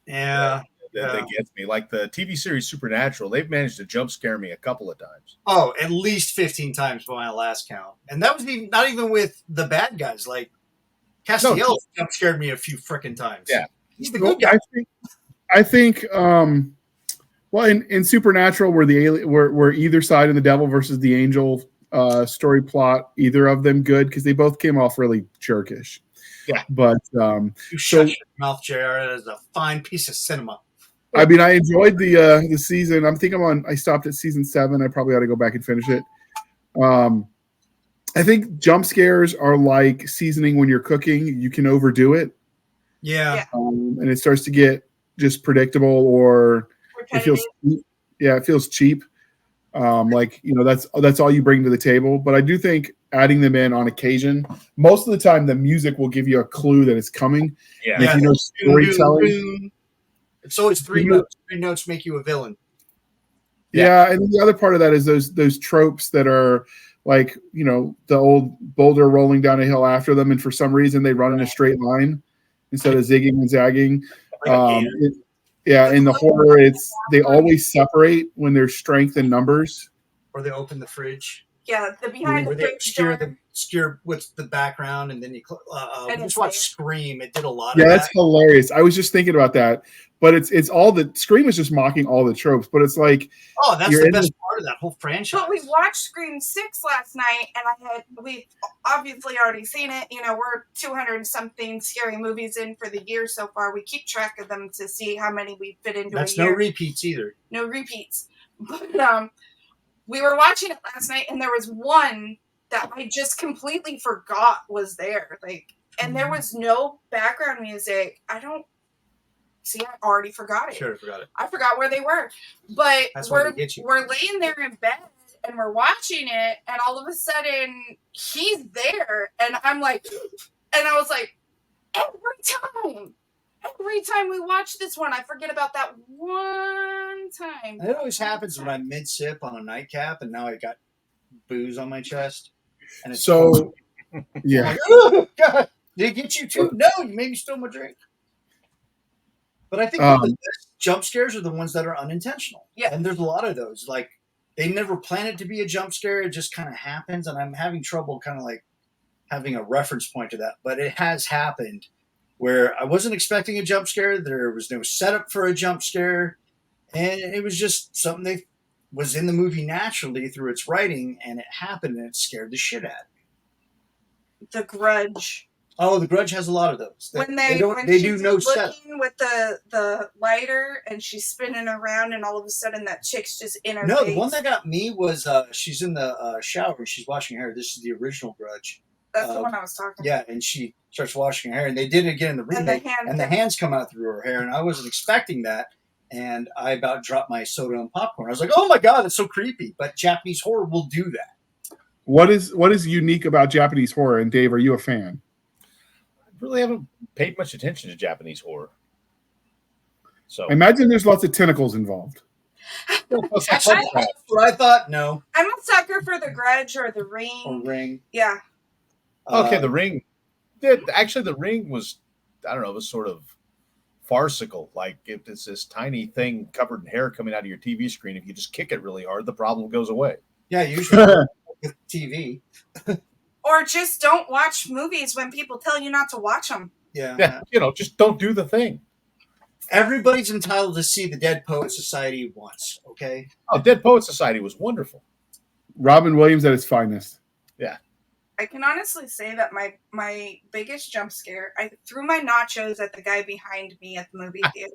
Yeah. That gets me. Like the TV series Supernatural, they've managed to jump scare me a couple of times. Oh, at least 15 times by my last count. And that was not even with the bad guys. Like Castiel jump scared me a few frickin' times. Yeah. He's the good guy. I think well, in Supernatural, were either side in the devil versus the angel story plot, either of them good, because they both came off really jerkish. Yeah. But you shut your mouth, JR. That is a fine piece of cinema. I mean, I enjoyed the season. I stopped at season 7. I probably ought to go back and finish it. I think jump scares are like seasoning when you're cooking. You can overdo it. Yeah. And it starts to get just predictable, or repetitive. it feels cheap. Like, that's all you bring to the table. But I do think adding them in on occasion, most of the time the music will give you a clue that it's coming. Yeah. If you know storytelling. It's always 3 notes. 3 notes make you a villain. Yeah, and the other part of that is those tropes that are like, the old boulder rolling down a hill after them, and for some reason they run in a straight line instead of zigging and zagging. In the horror, they always separate when there's strength in numbers. Or they open the fridge. Yeah, the behind the fridge door. Scare with the background, and then you just watch Scream. It did a lot of that. that. Yeah, that's hilarious. I was just thinking about that. But it's all the Scream is just mocking all the tropes, but it's like, that's the best part of that whole franchise. But we watched Scream 6 last night, and we've obviously already seen it. We're 200 something scary movies in for the year so far. We keep track of them to see how many we fit into a year. That's no repeats either. No repeats. But we were watching it last night, and there was one that I just completely forgot was there. And there was no background music. I already forgot it. Sure, forgot it. I forgot where they were. But we're laying there in bed, and we're watching it, and all of a sudden, he's there, and I'm like, and I was like, every time we watch this one, I forget about that one time. It always happens when I'm mid-sip on a nightcap, and now I got booze on my chest. And it's so, yeah. Like, oh, God, did it get you too? No, you made me spill my drink. But I think the best jump scares are the ones that are unintentional. Yeah. And there's a lot of those. Like, they never plan it to be a jump scare. It just kind of happens. And I'm having trouble kind of like having a reference point to that. But it has happened where I wasn't expecting a jump scare. There was no setup for a jump scare. And it was just something that was in the movie naturally through its writing. And it happened, and it scared the shit out of me. The Grudge. Oh, The Grudge has a lot of those. When do no setup. With the lighter, and she's spinning around, and all of a sudden that chick's just in her face. No, the one that got me was she's in the shower and she's washing her hair. This is the original Grudge. That's the one I was talking about. Yeah, and she starts washing her hair, and they did it again in the remake, and the hands come out through her hair, and I wasn't expecting that, and I about dropped my soda and popcorn. I was like, oh my God, that's so creepy. But Japanese horror will do that. What is unique about Japanese horror? And Dave, are you a fan? Really haven't paid much attention to Japanese horror. So I imagine there's lots of tentacles involved. That's what I thought. No. I'm a sucker for The Grudge or The Ring. Or Ring. Yeah. Okay, The Ring. Actually, The Ring was, I don't know, it was sort of farcical. Like if it's this tiny thing covered in hair coming out of your TV screen, if you just kick it really hard, the problem goes away. Yeah, usually with TV. Or just don't watch movies when people tell you not to watch them. Yeah, just don't do the thing. Everybody's entitled to see the Dead Poet Society once, okay? Oh, Dead Poet Society was wonderful. Robin Williams at his finest. Yeah. I can honestly say that my biggest jump scare, I threw my nachos at the guy behind me at the movie theater.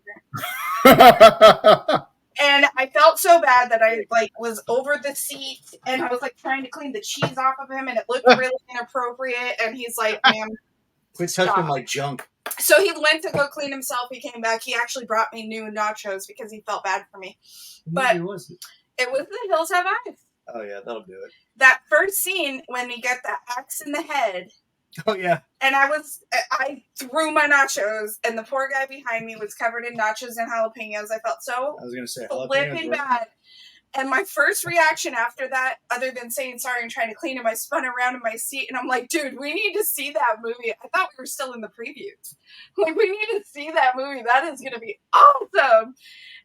And I felt so bad that I was over the seat and I was trying to clean the cheese off of him and it looked really inappropriate. And he's like, ma'am, quit touching my junk. So he went to go clean himself. He came back. He actually brought me new nachos because he felt bad for me. But Who was it? It was The Hills Have Eyes. Oh, yeah, that'll do it. That first scene when you get that axe in the head. Oh, yeah. And I threw my nachos, and the poor guy behind me was covered in nachos and jalapenos. I felt so flipping bad. And my first reaction after that, other than saying sorry and trying to clean him, I spun around in my seat, and I'm like, dude, we need to see that movie. I thought we were still in the previews. We need to see that movie. That is going to be awesome.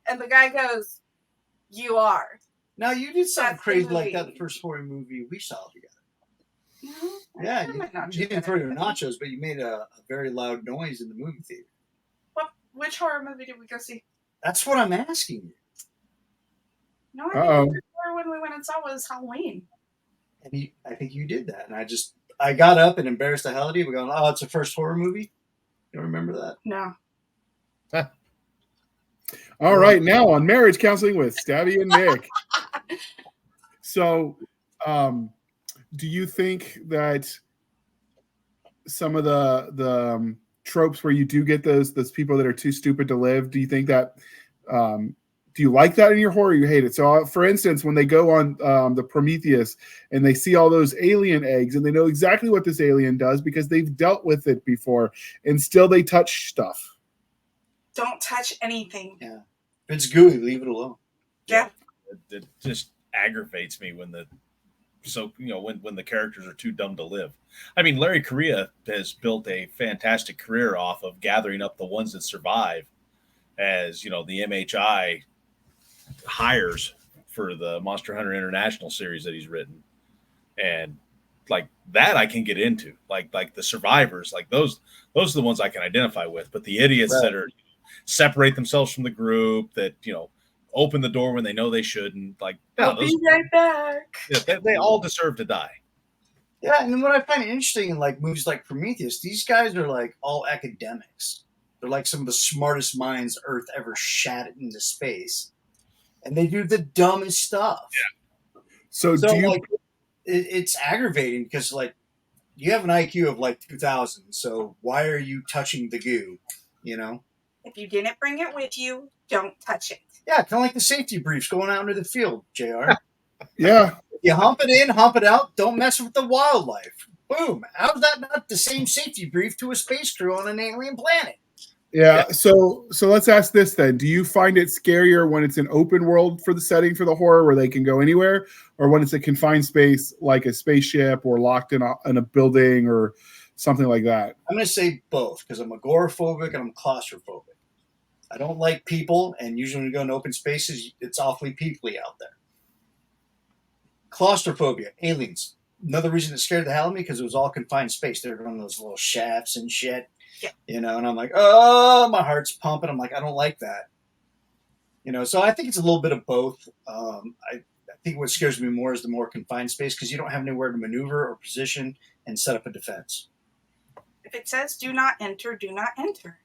And the guy goes, you are. Now, you did something crazy like that the first horror movie we saw together. No, yeah, you didn't throw your nachos, but you made a very loud noise in the movie theater. Which horror movie did we go see? That's what I'm asking you. No, I think the horror one we went and saw was Halloween. And I think you did that. And I got up and embarrassed the hell out of you. We're going, oh, it's a first horror movie? You don't remember that? No. All right, now on Marriage Counseling with Stabby and Nick. So, do you think that some of the tropes where you do get those people that are too stupid to live, do you think that do you like that in your horror or you hate it? So for instance, when they go on the Prometheus and they see all those alien eggs and they know exactly what this alien does because they've dealt with it before and still they touch stuff. Don't touch anything. Yeah. If it's gooey, leave it alone. Yeah. It just aggravates me when the characters are too dumb to live. I mean, Larry Correia has built a fantastic career off of gathering up the ones that survive as, the MHI hires for the Monster Hunter International series that he's written. And like that I can get into. Like the survivors, like those are the ones I can identify with. But the idiots that are separate themselves from the group, that, open the door when they know they shouldn't. Like, I'll be right back. Yeah, they all deserve to die. Yeah, and what I find interesting in movies like Prometheus, these guys are all academics. They're like some of the smartest minds Earth ever shat into space, and they do the dumbest stuff. Yeah. So do you? It's aggravating because you have an IQ of 2,000. So why are you touching the goo? If you didn't bring it with you, don't touch it. Yeah, kind of like the safety briefs going out into the field, JR. Yeah. You hump it in, hump it out. Don't mess with the wildlife. Boom. How's that not the same safety brief to a space crew on an alien planet? Yeah. So let's ask this then. Do you find it scarier when it's an open world for the setting for the horror where they can go anywhere, or when it's a confined space like a spaceship or locked in a building or something like that? I'm going to say both because I'm agoraphobic and I'm claustrophobic. I don't like people, and usually when you go in open spaces, it's awfully peoply out there. Claustrophobia, aliens. Another reason it scared the hell out of me because it was all confined space. They were on those little shafts and shit. Yeah. And I'm like, oh, my heart's pumping. I'm like, I don't like that. So I think it's a little bit of both. I think what scares me more is the more confined space because you don't have anywhere to maneuver or position and set up a defense. If it says do not enter, do not enter.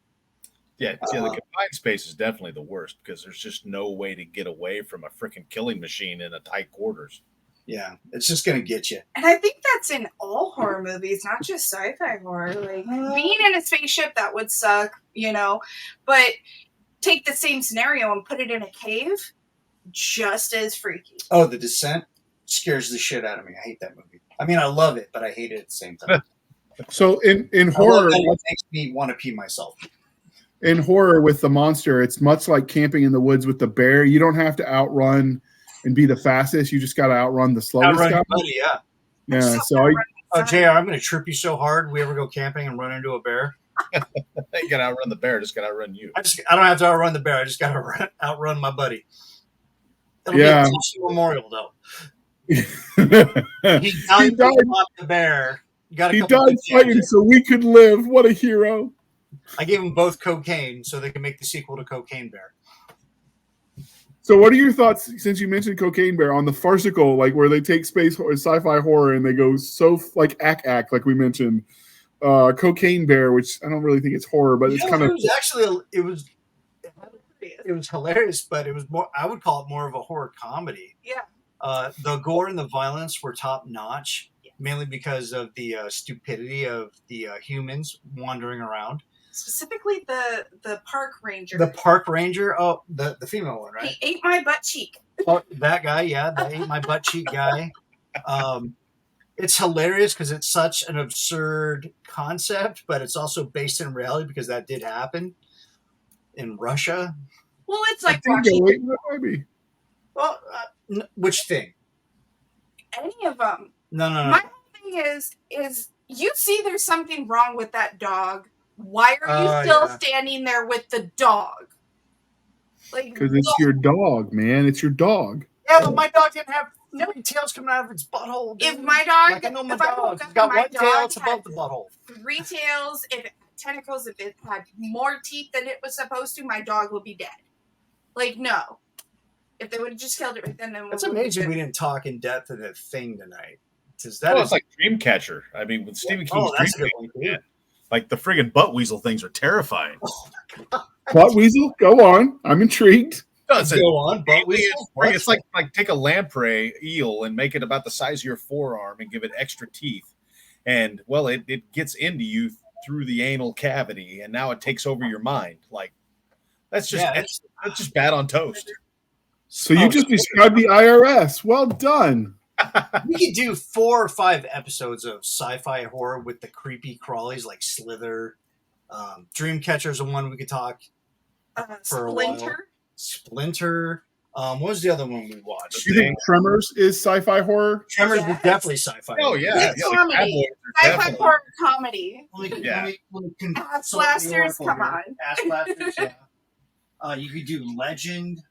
Yeah, the confined space is definitely the worst because there's just no way to get away from a freaking killing machine in a tight quarters. Yeah, it's just going to get you. And I think that's in all horror movies, not just sci-fi horror. Being in a spaceship, that would suck, But take the same scenario and put it in a cave, just as freaky. Oh, The Descent scares the shit out of me. I hate that movie. I mean, I love it, but I hate it at the same time. So in horror, it makes me want to pee myself. In horror with the monster, it's much like camping in the woods with the bear. You don't have to outrun and be the fastest. You just got to outrun the slowest guy. Yeah. Yeah. JR, I'm going to trip you so hard. We ever go camping and run into a bear? You got to outrun the bear. Just got to outrun you. I don't have to outrun the bear. I just got to outrun my buddy. It'll Yeah. be a Tushy memorial, though. He He died died. the bear. Got a He couple died good fighting damages. so we could live. What a hero! I gave them both cocaine so they can make the sequel to Cocaine Bear. So, what are your thoughts, since you mentioned Cocaine Bear, on the farcical, like where they take space or sci-fi horror and they go so like act like we mentioned, Cocaine Bear, which I don't really think it's horror, but it's kind of. It was actually it was hilarious, but it was more. I would call it more of a horror comedy. Yeah. The gore and the violence were top notch, mainly because of the stupidity of the humans wandering around. Specifically the park ranger. The park ranger, the female one, right? He ate my butt cheek. Oh, that guy, yeah, that ate my butt cheek guy. It's hilarious because it's such an absurd concept, but it's also based in reality because that did happen in Russia. Well, it's like watching Maybe. Well, which thing? any of them. No. My whole thing is you see there's something wrong with that dog. Why are you still standing there with the dog? Like, Because it's your dog, man. It's your dog. Yeah, but my dog didn't have three tails coming out of its butthole. Dude. If my dog, like I know my if I dog, woke it's up got and my one tail, it's dog above had the butthole. 3 tails, if it had tentacles, if it had more teeth than it was supposed to, my dog would be dead. Like, no. If they would have just killed it right then, It's amazing we didn't talk in depth of the thing tonight. Because It's like Dreamcatcher. I mean, with Stephen King's that's a good Dreamcatcher, one, too. like the friggin' butt weasel things are terrifying. Butt weasel? Go on. I'm intrigued. Does it? Go on, butt weasel. It's like take a lamprey eel and make it about the size of your forearm and give it extra teeth. And, well, it gets into you through the anal cavity, and now it takes over your mind. Like, that's just bad on toast. So you just described the IRS. Well done. We could do 4 or 5 episodes of sci-fi horror with the creepy crawlies like Slither. Dreamcatcher's the one we could talk for a while. Splinter. What was the other one we watched? You think Tremors is sci-fi horror? Tremors is definitely sci-fi. Oh, yeah. It's comedy. Sci-fi horror comedy. Ass blasters, come on. Ass blasters, yeah. You could do Legend.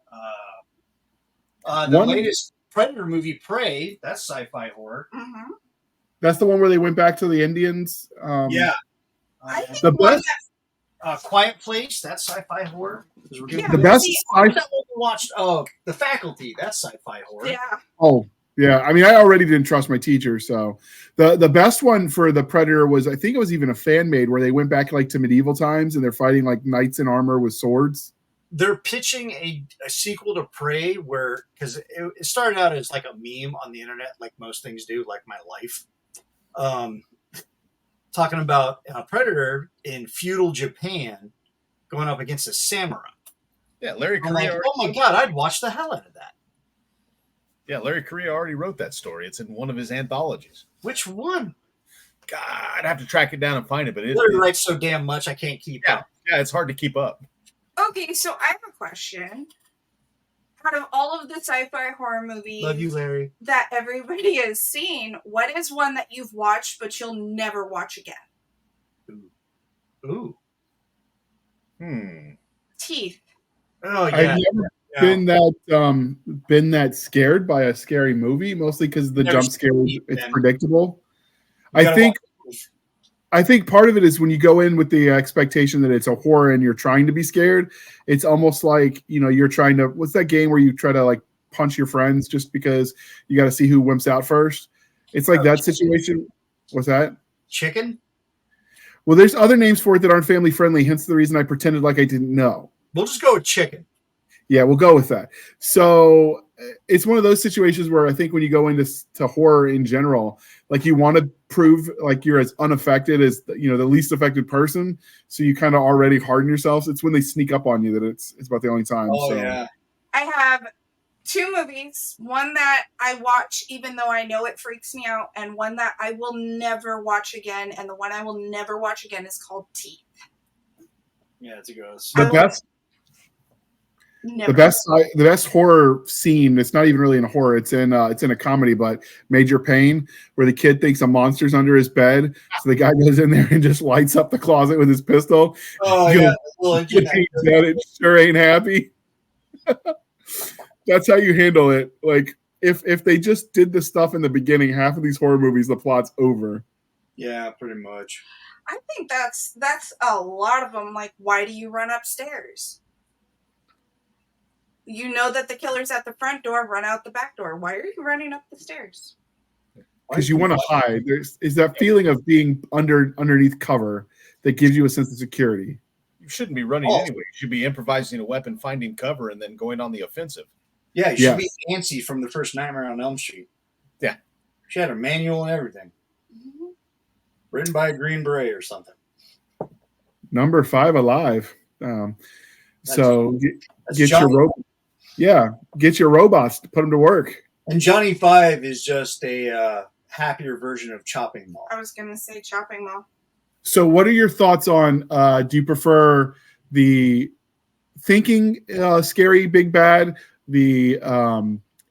The latest Predator movie, Prey. That's sci-fi horror. Mm-hmm. That's the one where they went back to the Indians. Yeah. The best. Quiet Place. That's sci-fi horror. The best. Watched. The Faculty. That's sci-fi horror. Yeah. Oh, yeah. I mean, I already didn't trust my teacher, so the best one for the Predator was, I think it was even a fan made, where they went back like to medieval times and they're fighting like knights in armor with swords. They're pitching a sequel to Prey where, because it started out as like a meme on the internet, like most things do, like my life. Talking about a Predator in feudal Japan going up against a samurai. Yeah, Larry I'm Correa. like, oh my God, I'd watch the hell out of that. Yeah, Larry Correa already wrote that story. It's in one of his anthologies. Which one? God, I'd have to track it down and find it, but Larry writes so damn much I can't keep up. Yeah, it's hard to keep up. Okay, so I have a question. Out of all of the sci-fi horror movies Love you, Larry, that everybody has seen, what is one that you've watched but you'll never watch again? Ooh. Teeth. Oh yeah. I've never been that scared by a scary movie, mostly because the jump scare it's predictable. I think part of it is when you go in with the expectation that it's a horror and you're trying to be scared, it's almost like, you're trying to, what's that game where you try to like punch your friends just because you got to see who wimps out first? It's like that situation. What's that? Chicken? Well, there's other names for it that aren't family friendly, hence the reason I pretended like I didn't know. We'll just go with chicken. Yeah, we'll go with that. So it's one of those situations where I think when you go into horror in general, like you want to prove like you're as unaffected as the least affected person. So you kind of already harden yourselves. It's when they sneak up on you that it's about the only time. Oh, yeah. I have 2 movies. One that I watch even though I know it freaks me out, and one that I will never watch again. And the one I will never watch again is called Teeth. Yeah, it's a gross. Never. The best horror scene. It's not even really in a horror. It's in a comedy, but Major Payne, where the kid thinks a monster's under his bed, so the guy goes in there and just lights up the closet with his pistol. Oh yeah, well, It sure ain't happy. That's how you handle it. Like if they just did the stuff in the beginning, half of these horror movies, the plot's over. Yeah, pretty much. I think that's a lot of them. Like, why do you run upstairs? You know that the killer's at the front door, run out the back door. Why are you running up the stairs? Because you want to hide. Is that feeling of being underneath cover that gives you a sense of security. You shouldn't be running anyway. You should be improvising a weapon, finding cover, and then going on the offensive. Yeah, you should be Nancy from the first Nightmare on Elm Street. Yeah. She had a manual and everything. Written by a Green Beret or something. Number 5 alive. So get Johnny. get your robots to put them to work. And Johnny 5 is just a happier version of Chopping Mall. I was going to say Chopping Mall. So what are your thoughts on, do you prefer the thinking scary big bad, the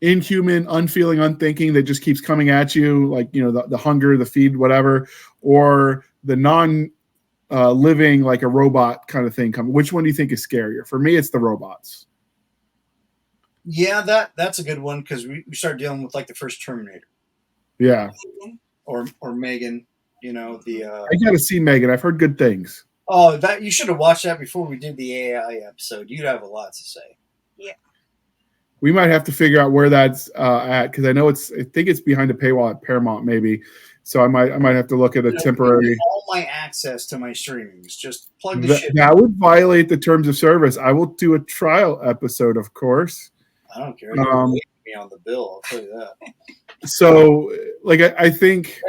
inhuman, unfeeling, unthinking that just keeps coming at you, like, the hunger, the feed, whatever, or the living like a robot kind of thing coming? Which one do you think is scarier? For me, it's the robots. Yeah, that's a good one, because we start dealing with like the first Terminator. Yeah. Or Megan, I got to see Megan. I've heard good things. Oh, that you should have watched that before we did the AI episode. You'd have a lot to say. Yeah. We might have to figure out where that's at, because I think it's behind a paywall at Paramount, maybe. So I might have to look at a temporary. All my access to my streamings, just plug the shit. That would violate the terms of service. I will do a trial episode, of course. I don't care. They're raping me on the bill. I'll tell you that. So, like, I think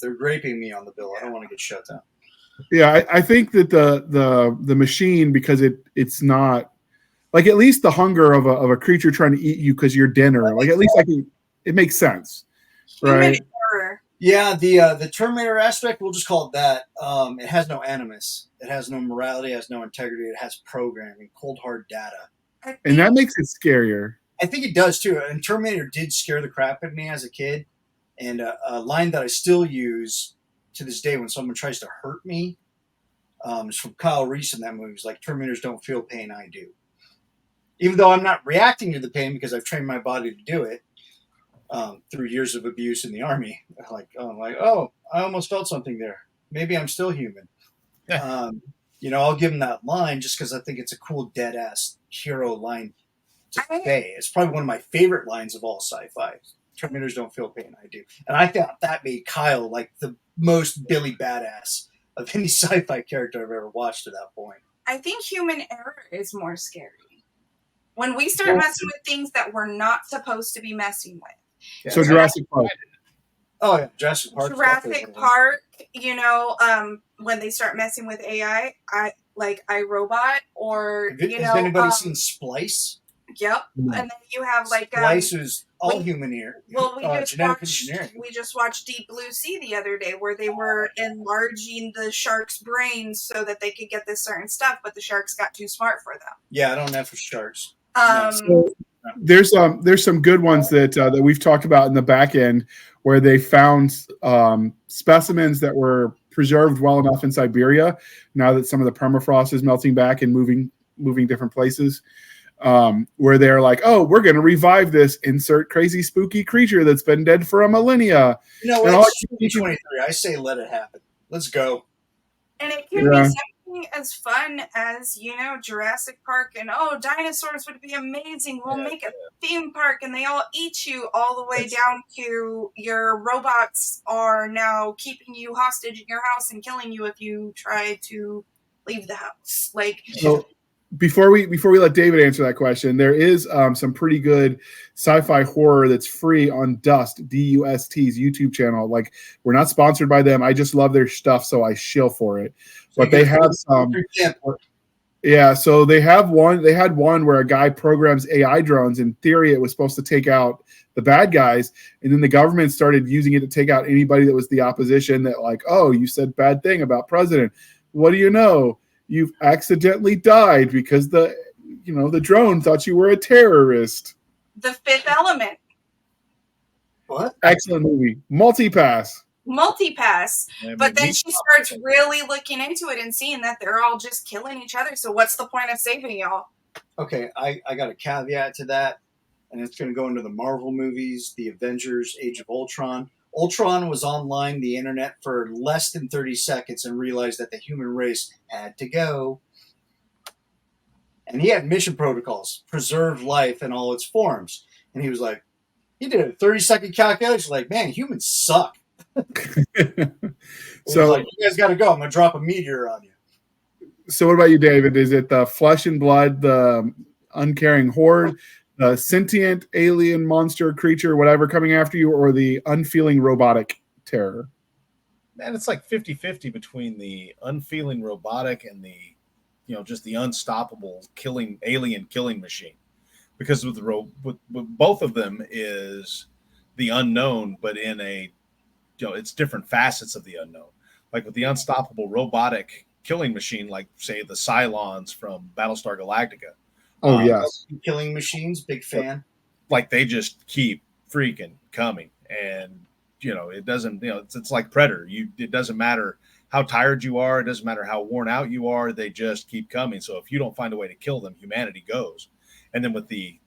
they're raping me on the bill. I don't want to get shut down. Yeah, I think that the machine, because it's not like, at least the hunger of a creature trying to eat you because you're dinner. Like, at least it makes sense, right? Yeah, the Terminator aspect, we'll just call it that. It has no animus. It has no morality. It has no integrity. It has programming, cold hard data. And that makes it scarier. I think it does too. And Terminator did scare the crap out of me as a kid. And a line that I still use to this day when someone tries to hurt me is from Kyle Reese in that movie. It's like, Terminators don't feel pain, I do. Even though I'm not reacting to the pain because I've trained my body to do it through years of abuse in the Army. Oh, I almost felt something there. Maybe I'm still human. I'll give him that line just because I think it's a cool dead-ass hero line to say. It's probably one of my favorite lines of all sci-fi. Terminators don't feel pain, I do. And I thought that made Kyle like the most Billy badass of any sci-fi character I've ever watched to that point. I think human error is more scary. When we start messing with things that we're not supposed to be messing with. Yeah. So Jurassic Park. Oh yeah, Jurassic Park. When they start messing with AI, iRobot, or has anybody seen Splice? Yep. And then you have Splice is all human here. Well, we just watched Deep Blue Sea the other day, where they were enlarging the sharks' brains so that they could get this certain stuff, but the sharks got too smart for them. Yeah, I don't have for sharks. So there's some good ones that we've talked about in the back end, where they found specimens that were preserved well enough in Siberia, now that some of the permafrost is melting back and moving different places, where they're like, oh, we're going to revive this insert crazy spooky creature that's been dead for a millennia. It's 2023. I say let it happen. Let's go. And it can be something as fun as, Jurassic Park, and dinosaurs would be amazing. We'll make a theme park and they all eat you, all the way down to your robots are now keeping you hostage in your house and killing you if you try to leave the house. Before we let David answer that question, there is some pretty good sci-fi horror that's free on DUST's YouTube channel. Like, we're not sponsored by them. I just love their stuff, so I shill for it. But they have some. Yeah, so they have one. They had one where a guy programs AI drones. In theory, it was supposed to take out the bad guys, and then the government started using it to take out anybody that was the opposition. That, like, oh, you said bad thing about president. What do you know? You've accidentally died because the the drone thought you were a terrorist. The Fifth Element. What? Excellent movie. Multipass. But then she starts really looking into it and seeing that they're all just killing each other. So what's the point of saving y'all? Okay, I got a caveat to that, and it's going to go into the Marvel movies, the Avengers, Age of Ultron. Ultron was online the internet for less than 30 seconds and realized that the human race had to go. And he had mission protocols, preserve life in all its forms. And he was like, he did a 30-second calculation, like, man, humans suck. So like, you guys got to go. I'm going to drop a meteor on you. So what about you, David? Is it the flesh and blood, the uncaring horde, the sentient alien monster creature, whatever coming after you, or the unfeeling robotic terror? Man, it's like 50-50 between the unfeeling robotic and the, just the unstoppable alien killing machine. Because with both of them is the unknown, but in a, it's different facets of the unknown. Like with the unstoppable robotic killing machine, like say the Cylons from Battlestar Galactica. Oh yes, killing machines, big fan. Like they just keep freaking coming, and it doesn't. It's like Predator. It doesn't matter how tired you are. It doesn't matter how worn out you are. They just keep coming. So if you don't find a way to kill them, humanity goes. And then with the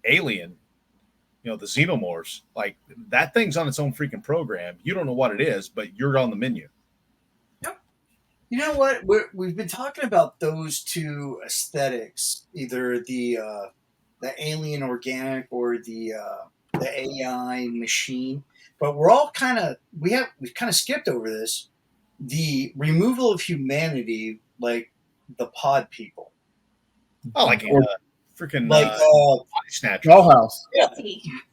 alien, the xenomorphs, like that thing's on its own freaking program. You don't know what it is, but you're on the menu. You know what? We've been talking about those two aesthetics, either the alien organic or the AI machine. But we're all we've kind of skipped over this. The removal of humanity, like the pod people. Oh, like freaking body snatchers. Dollhouse. Yeah,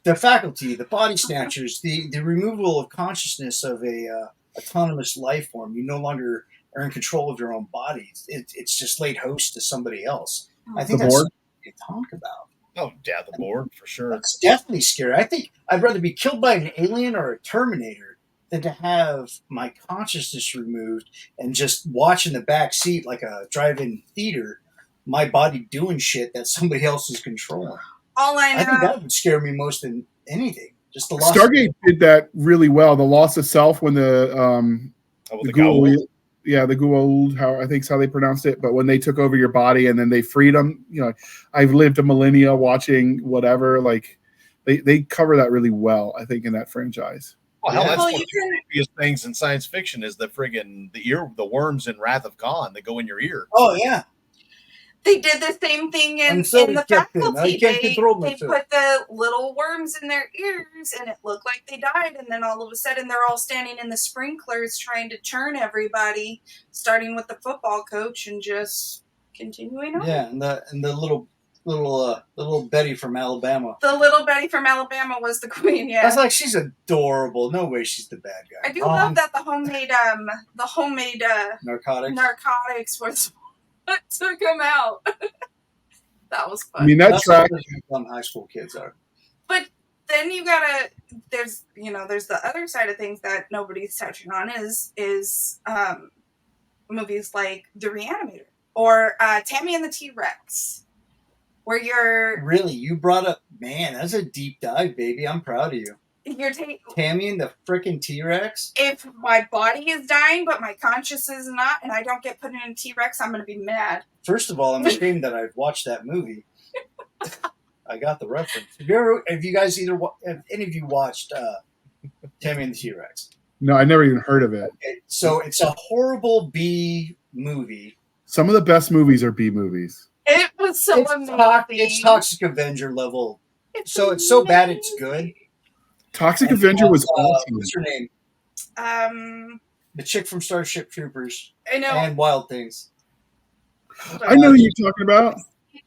the faculty, the body snatchers, the removal of consciousness of a autonomous life form. You no longer are in control of your own body. It's just laid host to somebody else. I think that's something to talk about. Oh, yeah, the board for sure. That's definitely scary. I think I'd rather be killed by an alien or a Terminator than to have my consciousness removed and just watch in the back seat like a drive-in theater, my body doing shit that somebody else is controlling. All I know, I think that would scare me most than anything. Just the loss. Stargate did that really well. The loss of self when the Goa'uld, the Goa'uld, I think is how they pronounced it. But when they took over your body and then they freed them, I've lived a millennia watching whatever. Like they cover that really well, I think, in that franchise. Well, hell, that's one of the creepiest things in science fiction is the friggin' the worms in Wrath of Khan that go in your ear. Oh yeah. They did the same thing in the faculty. They put the little worms in their ears, and it looked like they died. And then all of a sudden, they're all standing in the sprinklers trying to turn everybody, starting with the football coach and just continuing on. Yeah, and the little Betty from Alabama. The little Betty from Alabama was the queen. Yeah, I was like, she's adorable. No way, she's the bad guy. I do love that the homemade narcotics was what took him out. That was fun. I mean, that's what some high school kids are. But then there's the other side of things that nobody's touching on is movies like The Reanimator or Tammy and the T-Rex, where you brought up, man, that's a deep dive, baby. I'm proud of you. Tammy and the frickin' T-Rex? If my body is dying, but my consciousness is not, and I don't get put in a T-Rex, I'm going to be mad. First of all, I'm ashamed that I've watched that movie. I got the reference. Have any of you watched Tammy and the T-Rex? No, I never even heard of it. Okay, so it's a horrible B movie. Some of the best movies are B movies. It was so amazing. It's Toxic Avenger level. It's so bad it's good. Toxic Avenger was awesome. What's her name? The chick from Starship Troopers. I know. And Wild Things. I know who you're talking about.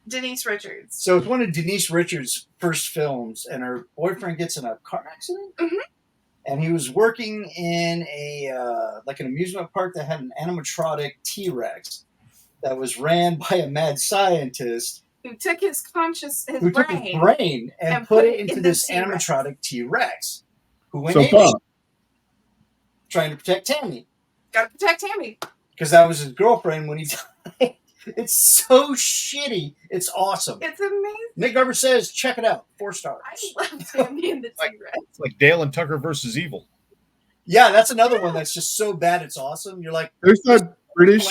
Denise Richards. So it's one of Denise Richards' first films, and her boyfriend gets in a car accident. Mm-hmm. And he was working in an amusement park that had an animatronic T-Rex that was ran by a mad scientist who took his brain and put it into this animatronic T-Rex, who went trying to protect Tammy. Got to protect Tammy. Because that was his girlfriend when he died. It's so shitty. It's awesome. It's amazing. Nick Garber says, check it out. 4 stars. I love Tammy and the T-Rex. It's like Dale and Tucker versus Evil. Yeah, that's another one that's just so bad it's awesome. You're like, There's that British.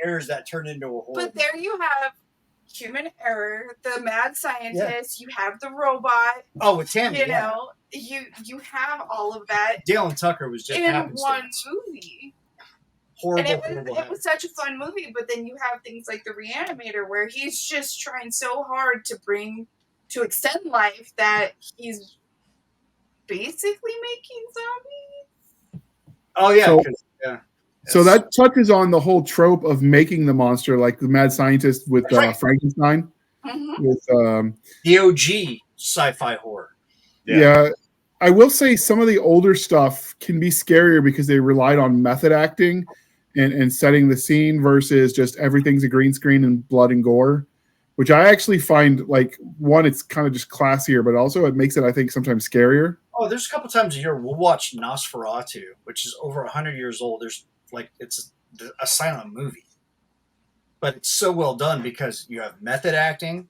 errors that turn into a horror. But there you have human error, the mad scientist, you have the robot. Oh, with Tammy, you know, you have all of that Dale and Tucker was just in one movie. Horrible, and it was such a fun movie, but then you have things like the Reanimator where he's just trying so hard to extend life that he's basically making zombies. Oh yeah, So, yeah. So that touches on the whole trope of making the monster, like the mad scientist with Frankenstein. Mm-hmm. With the OG sci-fi horror. Yeah, I will say some of the older stuff can be scarier because they relied on method acting and setting the scene versus just everything's a green screen and blood and gore, which I actually find, like, one, it's kind of just classier, but also it makes it, I think, sometimes scarier. Oh, there's a couple times a year we'll watch Nosferatu, which is over 100 years old. There's it's a silent movie, but it's so well done because you have method acting,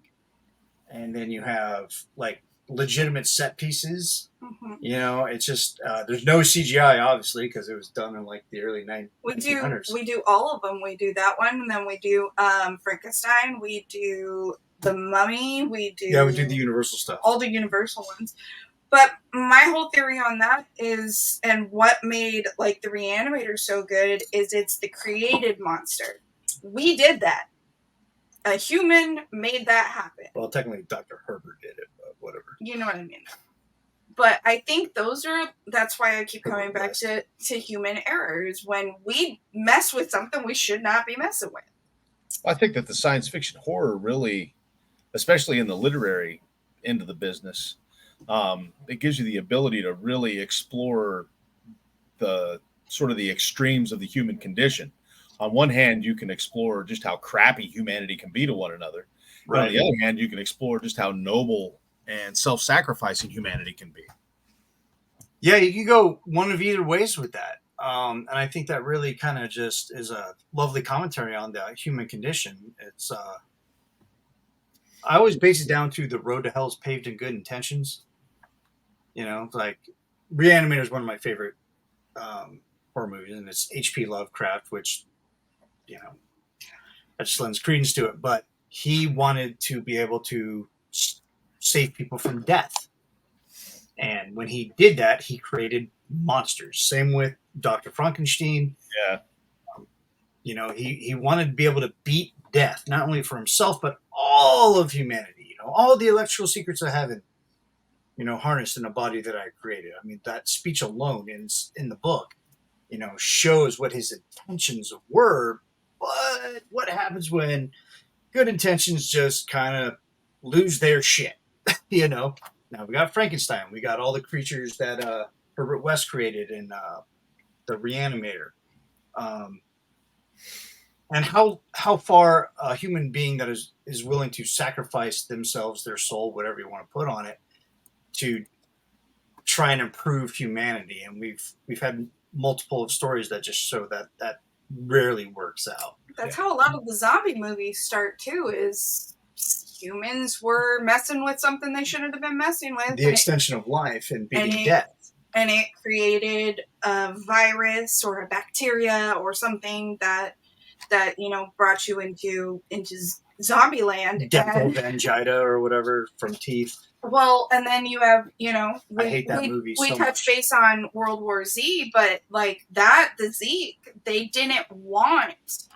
and then you have like legitimate set pieces. Mm-hmm. You know, it's just there's no CGI obviously because it was done in like the early 1900s. We do all of them. We do that one, and then we do Frankenstein. We do the Mummy. We do the Universal stuff. All the Universal ones. But my whole theory on that is, and what made like the Reanimator so good is it's the created monster. We did that. A human made that happen. Well, technically, Dr. Herbert did it, but whatever. You know what I mean. But I think that's why I keep coming back to human errors. When we mess with something we should not be messing with. I think that the science fiction horror really, especially in the literary end of the business, it gives you the ability to really explore the sort of the extremes of the human condition. On one hand, you can explore just how crappy humanity can be to one another. Right. On the other hand, you can explore just how noble and self-sacrificing humanity can be. Yeah, you can go one of either ways with that. And I think that really kind of just is a lovely commentary on the human condition. It's I always base it down to the road to hell is paved in good intentions. You know, like Reanimator is one of my favorite horror movies, and it's H.P. Lovecraft, which, you know, that just lends credence to it. But he wanted to be able to save people from death. And when he did that, he created monsters. Same with Dr. Frankenstein. Yeah. You know, he wanted to be able to beat death, not only for himself, but all of humanity. You know, all the electrical secrets of heaven, you know, harnessed in a body that I created. I mean, that speech alone in the book, you know, shows what his intentions were. But what happens when good intentions just kind of lose their shit? You know, now we got Frankenstein. We got all the creatures that Herbert West created in the Reanimator. And how far a human being that is willing to sacrifice themselves, their soul, whatever you want to put on it, to try and improve humanity. And we've had multiple of stories that just show that rarely works out. That's how a lot of the zombie movies start too, is humans were messing with something they shouldn't have been messing with. The extension of life and beating death. And it created a virus or a bacteria or something that you know brought you into zombie land. Death-O-Vangita or whatever from Teeth. Well, and then you have, you know, I hate that movie so we touched base on World War Z, but like the Zeke, they didn't want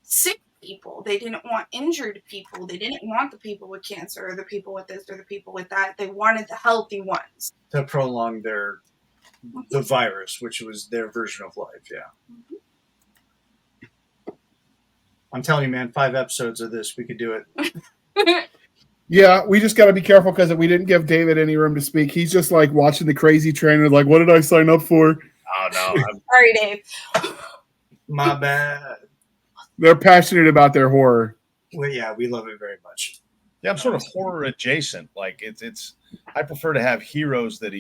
sick people. They didn't want injured people. They didn't want the people with cancer or the people with this or the people with that. They wanted the healthy ones. To prolong the virus, which was their version of life, yeah. Mm-hmm. I'm telling you, man, 5 episodes of this, we could do it. Yeah, we just got to be careful because we didn't give David any room to speak. He's just like watching the crazy train and like, what did I sign up for? Oh, no. Sorry, Dave. My bad. They're passionate about their horror. Well, yeah, we love it very much. Yeah, I'm sort of horror adjacent. Like it's I prefer to have heroes that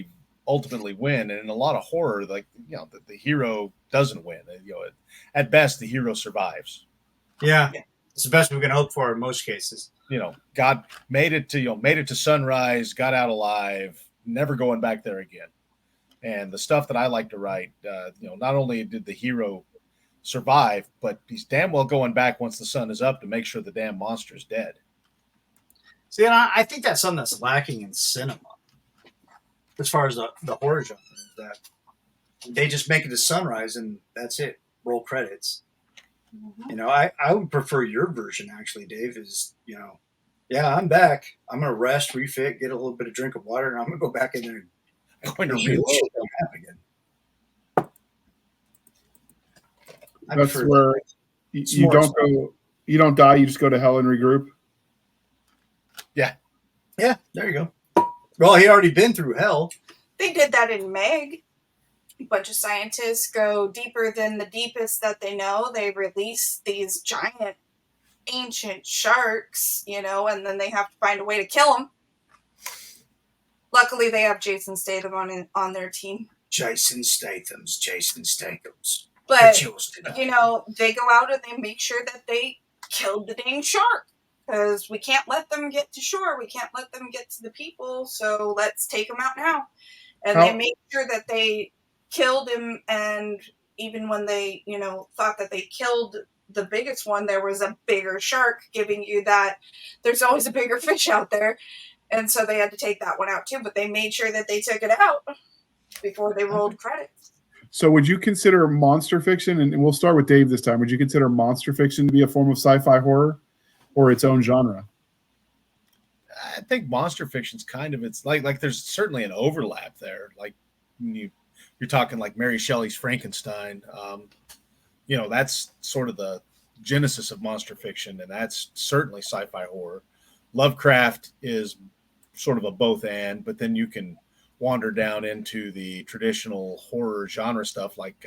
ultimately win. And in a lot of horror, like, you know, the hero doesn't win. You know, at best, the hero survives. Yeah, it's the best we can hope for in most cases. God made it to sunrise, got out alive, never going back there again. And the stuff that I like to write, not only did the hero survive, but he's damn well going back once the sun is up to make sure the damn monster is dead. See, and I think that's something that's lacking in cinema, as far as the horror genre. That they just make it to sunrise and that's it. Roll credits. Mhm. I would prefer your version, actually, Dave, is, yeah, I'm back. I'm going to rest, refit, get a little bit of drink of water, and I'm going to go back in there and Going to shit reload. don't happen again. I That's prefer where that. you don't go, you don't die. You just go to hell and regroup. Yeah, there you go. Well, he already been through hell. They did that in Meg. A bunch of scientists go deeper than the deepest that they know. They release these giant ancient sharks, and then they have to find a way to kill them. Luckily, they have Jason Statham on their team. Jason Statham's. But, they go out and they make sure that they killed the dang shark. Because we can't let them get to shore. We can't let them get to the people. So let's take them out now. And they made sure that they killed him. And even when they, thought that they killed the biggest one, there was a bigger shark, giving you that there's always a bigger fish out there. And so they had to take that one out too. But they made sure that they took it out before they rolled credits. So would you consider monster fiction, and we'll start with Dave this time, would you consider monster fiction to be a form of sci-fi horror or its own genre? I think monster fiction's kind of, it's like there's certainly an overlap there. Like you're talking like Mary Shelley's Frankenstein. That's sort of the genesis of monster fiction, and that's certainly sci-fi horror. Lovecraft is sort of a both and, but then you can wander down into the traditional horror genre stuff like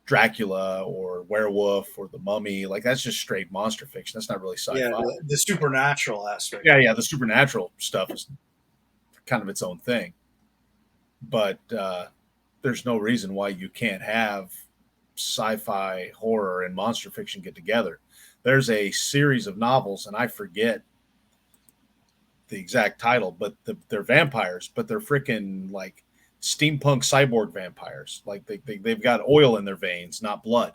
Dracula or Werewolf or The Mummy. Like that's just straight monster fiction. That's not really sci-fi. Yeah, the supernatural aspect. Yeah, the supernatural stuff is kind of its own thing. But there's no reason why you can't have sci-fi, horror, and monster fiction get together. There's a series of novels, and I forget the exact title, but they're vampires, but they're freaking like steampunk cyborg vampires. Like they've got oil in their veins, not blood,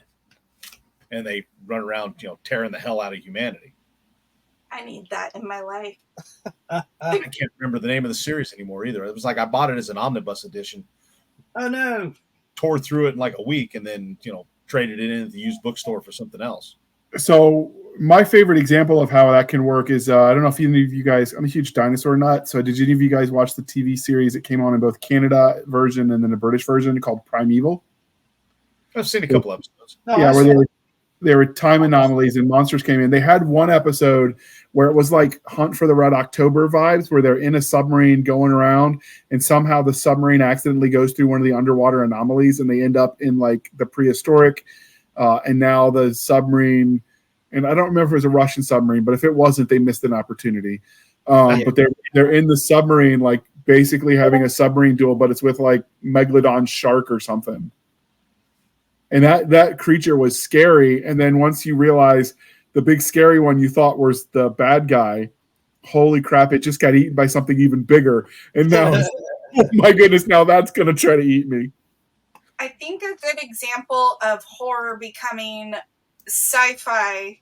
and they run around, tearing the hell out of humanity. I need that in my life. I can't remember the name of the series anymore either. It was like I bought it as an omnibus edition. Oh no! Tore through it in like a week, and then traded it in at the used bookstore for something else. So my favorite example of how that can work is I don't know if any of you guys, I'm a huge dinosaur nut. So did any of you guys watch the TV series that came on in both Canada version and then the British version called Primeval? I've seen a couple episodes. Where there were time anomalies and monsters came in. They had one episode where it was like Hunt for the Red October vibes, where they're in a submarine going around, and somehow the submarine accidentally goes through one of the underwater anomalies, and they end up in like the prehistoric. And now the submarine, and I don't remember if it was a Russian submarine, but if it wasn't, they missed an opportunity. But they're in the submarine, like basically having a submarine duel, but it's with like Megalodon shark or something. And that creature was scary. And then once you realize the big scary one you thought was the bad guy, holy crap, it just got eaten by something even bigger. And now, oh my goodness, now that's going to try to eat me. I think a good example of horror becoming sci-fi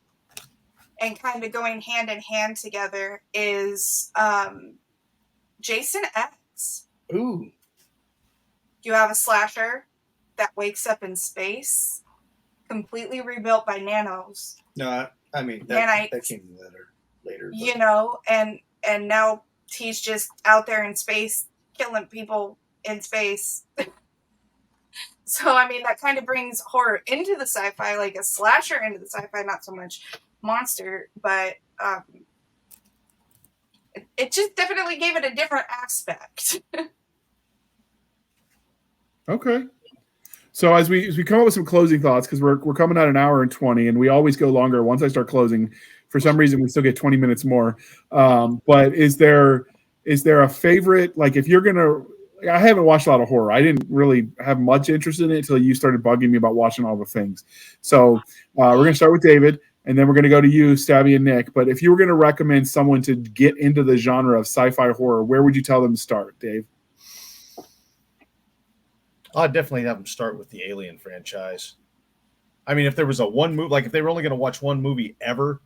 and kind of going hand in hand together is Jason X. Ooh. You have a slasher that wakes up in space, completely rebuilt by nanos. No, I mean that came later. And now he's just out there in space killing people in space. So, I mean, that kind of brings horror into the sci-fi, like a slasher into the sci-fi, not so much monster, but it just definitely gave it a different aspect. Okay. So as we come up with some closing thoughts, because we're coming at an hour and 20, and we always go longer once I start closing. For some reason, we still get 20 minutes more. But is there a favorite, like if you're going to, I haven't watched a lot of horror. I didn't really have much interest in it until you started bugging me about watching all the things. So we're going to start with David. and then we're going to go to you, Stabby and Nick. But if you were going to recommend someone to get into the genre of sci-fi horror, where would you tell them to start, Dave? I'd definitely have them start with the Alien franchise. I mean, if there was a one movie, like if they were only going to watch one movie ever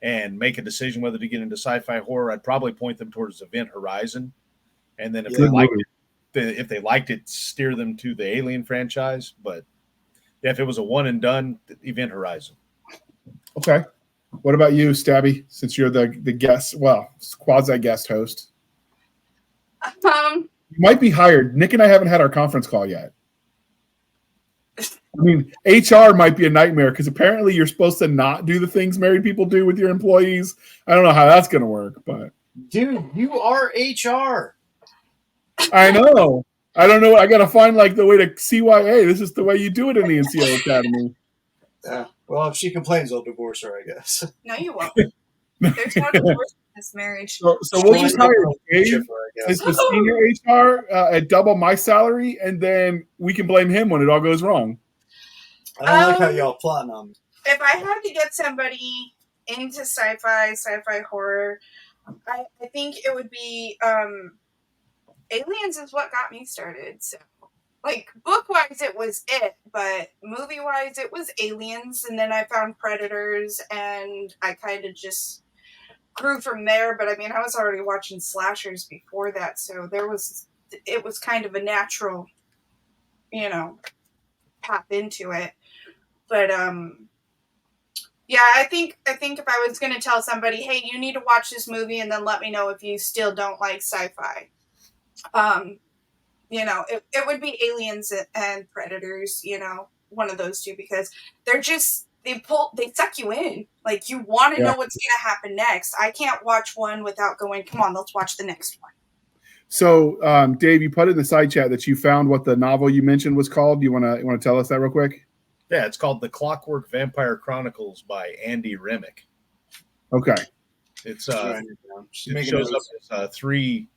and make a decision whether to get into sci-fi horror, I'd probably point them towards Event Horizon. And then if they liked it, steer them to the Alien franchise. But yeah, if it was a one and done, Event Horizon. Okay. What about you, Stabby? Since you're the guest, quasi guest host, you might be hired. Nick and I haven't had our conference call yet. I mean, HR might be a nightmare because apparently you're supposed to not do the things married people do with your employees. I don't know how that's going to work, but dude, you are HR. I know. I don't know. I got to find like the way to CYA. This is the way you do it in the NCO Academy. Well, if she complains, I'll divorce her, I guess. No, you won't. There's no divorce in this marriage. So we'll just hire Dave as the senior HR at double my salary, and then we can blame him when it all goes wrong. I don't like how y'all plotting on me. If I had to get somebody into sci-fi horror, I think it would be Aliens is what got me started. So, like, book-wise, it was it, but movie-wise, it was Aliens, and then I found Predators, and I kind of just grew from there. But I mean, I was already watching slashers before that, so it was kind of a natural, path into it. But yeah, I think if I was going to tell somebody, hey, you need to watch this movie, and then let me know if you still don't like sci-fi, it would be Aliens and Predators, one of those two, because they're just they suck you in. Like, you want to know what's going to happen next. I can't watch one without going, come on, let's watch the next one. So, Dave, you put in the side chat that you found what the novel you mentioned was called. You want to tell us that real quick? Yeah, it's called The Clockwork Vampire Chronicles by Andy Remick. Okay. It shows up as three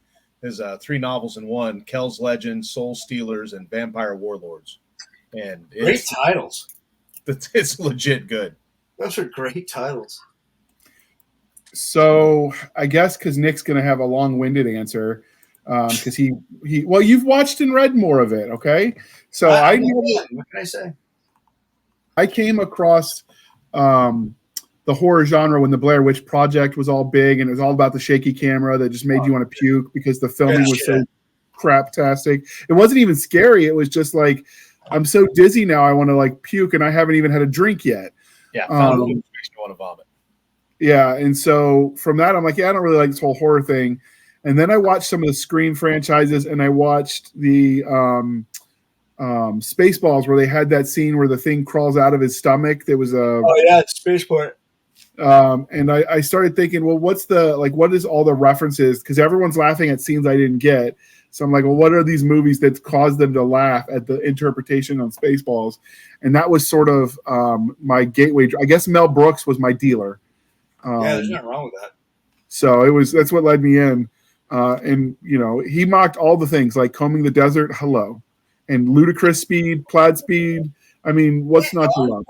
novels in one: Kel's Legend, Soul Stealers, and Vampire Warlords. And great titles. It's legit good. Those are great titles. So I guess because Nick's going to have a long-winded answer, because you've watched and read more of it, okay? So what can I say? I came across the horror genre when the Blair Witch Project was all big, and it was all about the shaky camera that just made you want to puke because the filming was so craptastic. It wasn't even scary. It was just like, I'm so dizzy now, I want to like puke, and I haven't even had a drink yet. Yeah, found it makes me want to vomit. Yeah, and so from that, I'm like, I don't really like this whole horror thing. And then I watched some of the Scream franchises, and I watched the Spaceballs, where they had that scene where the thing crawls out of his stomach. There was it's Spaceport. And I started thinking, well, what is all the references? Because everyone's laughing at scenes I didn't get. So I'm like, well, what are these movies that caused them to laugh at the interpretation on Spaceballs? And that was sort of my gateway. I guess Mel Brooks was my dealer. There's nothing wrong with that. So that's what led me in. And he mocked all the things like Combing the Desert, hello, and Ludicrous Speed, Plaid Speed. I mean, what's not to love?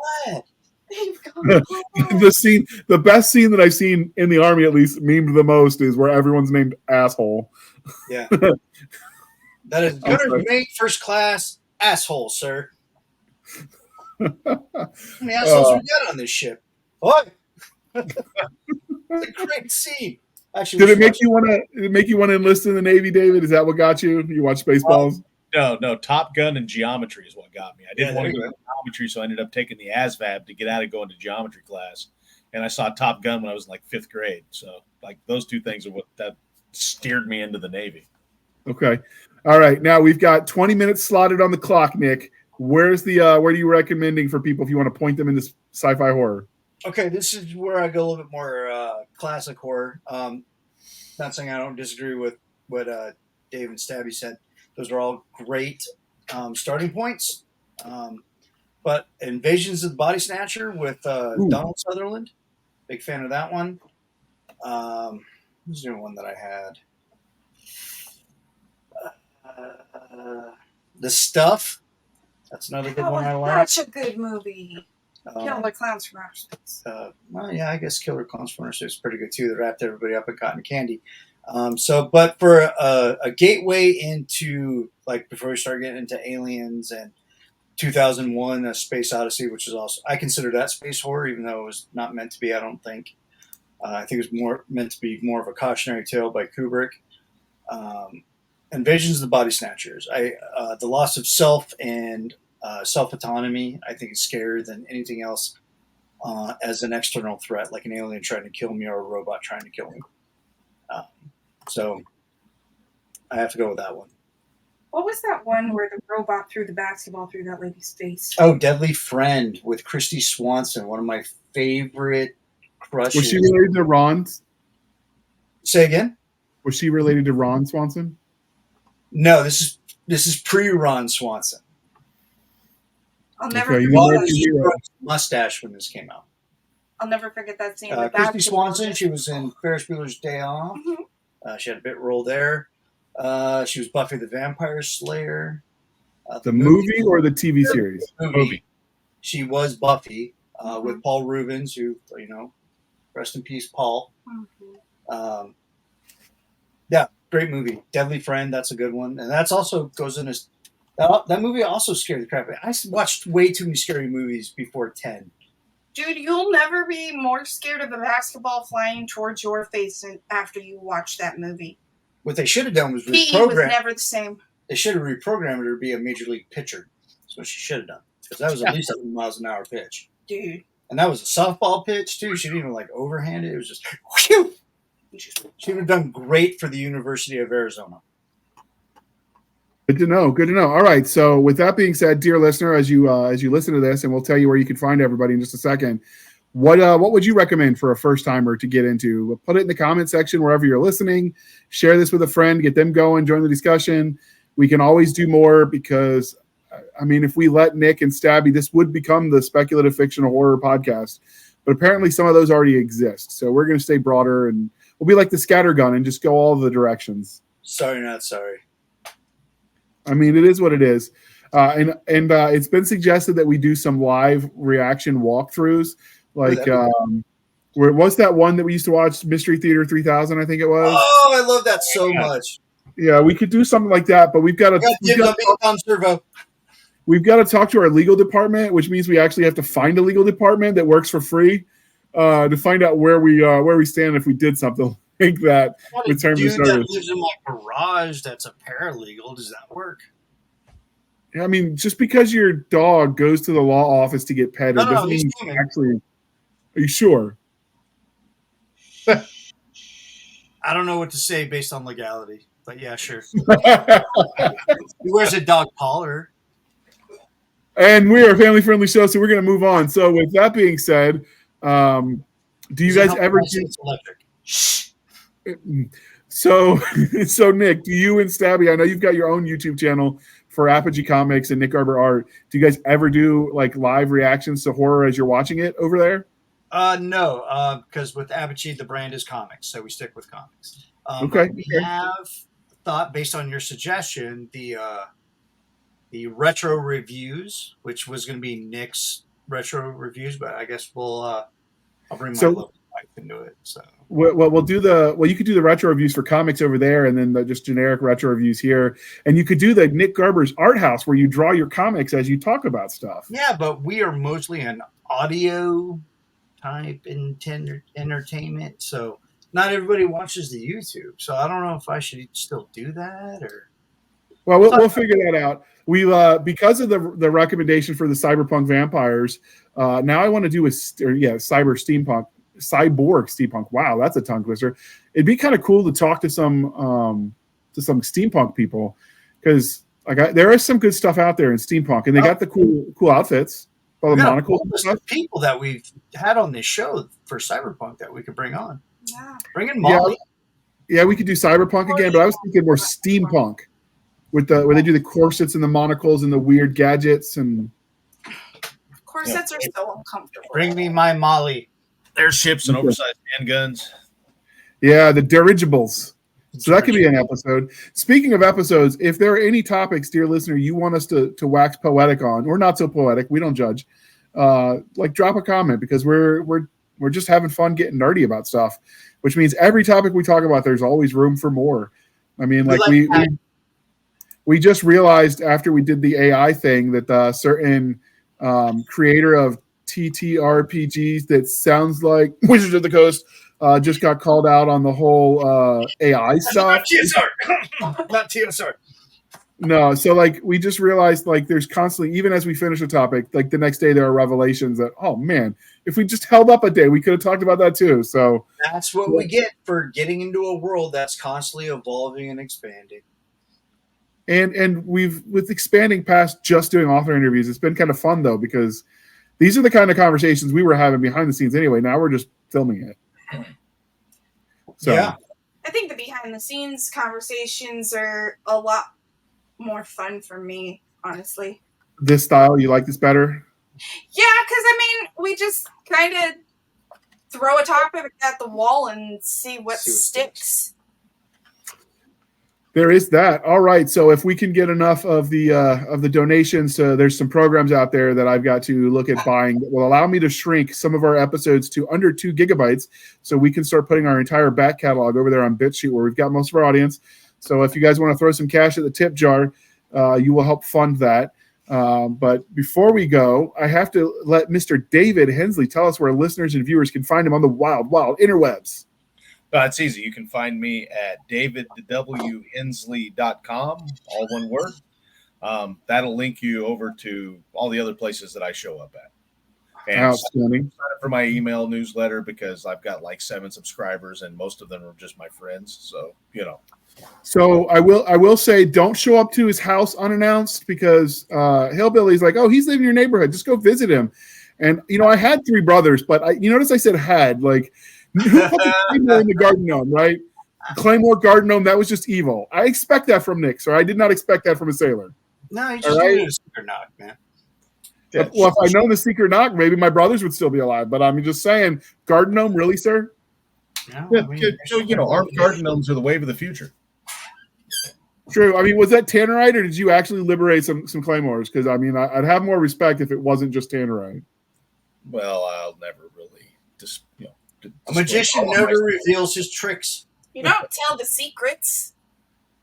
The best scene that I've seen in the Army, at least memed the most, is where everyone's named asshole. Yeah. That is gunner's mate, first class, asshole, sir. How many assholes we got on this ship? What? It's a great scene. Actually, did it make you want to enlist in the Navy, David? Is that what got you? You watch Spaceballs? No. Top Gun and geometry is what got me. I didn't want to go to geometry, so I ended up taking the ASVAB to get out of going to geometry class. And I saw Top Gun when I was in like 5th grade. So like those two things are what that steered me into the Navy. Okay. All right. Now we've got 20 minutes slotted on the clock, Nick. Where are you recommending for people if you want to point them into sci-fi horror? Okay, this is where I go a little bit more classic horror. Not saying I don't disagree with what Dave and Stabby said. Those are all great starting points. But Invasions of the Body Snatcher with Donald Sutherland. Big fan of that one. Who's the one that I had? The Stuff. That's another good one I like. Such a good movie. Kill the Clowns from Outer Space. Well, yeah, I guess Killer Clowns from Outer Space is pretty good too. They wrapped everybody up in cotton candy. But for a gateway into, like, before we start getting into Aliens and 2001, A Space Odyssey, which is also, I consider that space horror, even though it was not meant to be. I don't think. I think it was more meant to be more of a cautionary tale by Kubrick. Invasions of the Body Snatchers. The loss of self and self-autonomy, I think, is scarier than anything else as an external threat, like an alien trying to kill me or a robot trying to kill me. So I have to go with that one. What was that one where the robot threw the basketball through that lady's face? Oh, Deadly Friend with Christy Swanson, one of my favorite crushes. Was she related to Ron? Say again? Was she related to Ron Swanson? No, this is pre-Ron Swanson. I'll never Okay, forget He that. had a mustache when this came out. I'll never forget that scene. Christy Swanson, she was in Ferris Bueller's Day Off. Mhm. She had a bit role there. She was Buffy the Vampire Slayer. The movie or the TV series? Movie. She was Buffy with Paul Rubens, who, rest in peace, Paul. Mhm. Yeah, great movie. Deadly Friend, that's a good one. And that's also goes in as that movie also scared the crap out of me. I watched way too many scary movies before 10. Dude, you'll never be more scared of a basketball flying towards your face after you watch that movie. What they should have done was PE was never the same. They should have reprogrammed her to be a major league pitcher. That's what she should have done. Because that was at least a 100 miles an hour pitch. Dude. And that was a softball pitch, too. She didn't even, overhand it. It was just, whew! She would have done great for the University of Arizona. Good to know. Good to know. All right. So with that being said, dear listener, as you listen to this, and we'll tell you where you can find everybody in just a second, what would you recommend for a first timer to get into? Put it in the comment section wherever you're listening. Share this with a friend. Get them going. Join the discussion. We can always do more because, I mean, if we let Nick and Stabby, this would become the speculative fictional horror podcast. But apparently some of those already exist. So we're going to stay broader, and we'll be like the scattergun and just go all the directions. Sorry, not sorry. I mean, it is what it is. And it's been suggested that we do some live reaction walkthroughs. Like, where was that one that we used to watch, Mystery Theater 3000, I think it was? Oh, I love that so much. Yeah, we could do something like that, but we've got to talk to our legal department, which means we actually have to find a legal department that works for free to find out where we stand if we did something like that with terms of service. That lives in my garage that's a paralegal. Does that work? I mean, just because your dog goes to the law office to get petted doesn't mean you actually. Are you sure? I don't know what to say based on legality, but yeah, sure. He wears a dog collar. And we are a family-friendly show, so we're going to move on. So with that being said, do you guys ever do? So Nick, do you and Stabby? I know you've got your own YouTube channel for Apogee Comics and Nick Garber Art. Do you guys ever do like live reactions to horror as you're watching it over there? No, because with Apogee, the brand is comics, so we stick with comics. Okay. We have thought, based on your suggestion, the retro reviews, which was going to be Nick's retro reviews, but I guess I'll bring my lovely wife into it. So we'll do you could do the retro reviews for comics over there, and then the just generic retro reviews here, and you could do the Nick Garber's Art House where you draw your comics as you talk about stuff. Yeah, but we are mostly an audio type entertainment, so not everybody watches the YouTube. So I don't know if I should still do that or. Well, we'll figure that out. We because of the recommendation for the cyberpunk vampires. Now I want to do cyborg steampunk. Wow, that's a tongue twister. It'd be kind of cool to talk to some steampunk people because there is some good stuff out there in steampunk, and they got the cool outfits. All the monocles and stuff. People that we've had on this show for cyberpunk that we could bring on. Yeah. Bring in Molly. Yeah, we could do cyberpunk again, but I was thinking more steampunk. Where they do the corsets and the monocles and the weird gadgets and corsets are so uncomfortable. Bring me my Molly. There's ships and oversized handguns. Yeah, the dirigibles. So that could be an episode. Speaking of episodes, if there are any topics, dear listener, you want us to wax poetic on, or not so poetic, we don't judge, like drop a comment, because we're just having fun getting nerdy about stuff, which means every topic we talk about, there's always room for more. I mean, like we just realized after we did the AI thing that the certain creator of TTRPGs that sounds like Wizards of the Coast just got called out on the whole AI stuff. Not TSR. No, so like we just realized like there's constantly, even as we finish a topic, like the next day there are revelations that, oh man, if we just held up a day, we could have talked about that too. So that's what we get for getting into a world that's constantly evolving and expanding. And with expanding past just doing author interviews, it's been kind of fun though, because these are the kind of conversations we were having behind the scenes anyway. Now we're just filming it. So yeah. I think the behind the scenes conversations are a lot more fun for me, honestly. This style, you like this better? Yeah, because I mean, we just kind of throw a topic at the wall and see what sticks. There is that. All right. So if we can get enough of the donations, there's some programs out there that I've got to look at buying that will allow me to shrink some of our episodes to under 2 gigabytes, so we can start putting our entire back catalog over there on BitChute, where we've got most of our audience. So if you guys want to throw some cash at the tip jar, you will help fund that. But before we go, I have to let Mr. David Hensley tell us where listeners and viewers can find him on the wild, wild interwebs. It's easy. You can find me at davidwhensley.com, all one word. That'll link you over to all the other places that I show up at. And outstanding. sign up for my email newsletter, because I've got like 7 subscribers and most of them are just my friends. So, So I will say, don't show up to his house unannounced, because Hillbilly's like, oh, he's living in your neighborhood, just go visit him. And I had 3 brothers, but you notice I said had, like, who put the Claymore in the garden gnome, right? Claymore garden gnome, that was just evil. I expect that from Nick, so I did not expect that from a sailor. No, you just doing a secret knock, man. Yeah, well, if I'd known the secret knock, maybe my brothers would still be alive. But I'm just saying, garden gnome, really, sir? No, yeah, armed garden gnomes are the wave of the future. True. I mean, was that Tannerite, or did you actually liberate some claymores? Because I mean, I'd have more respect if it wasn't just Tannerite. Well, I'll never really a magician never reveals his tricks. You don't tell the secrets.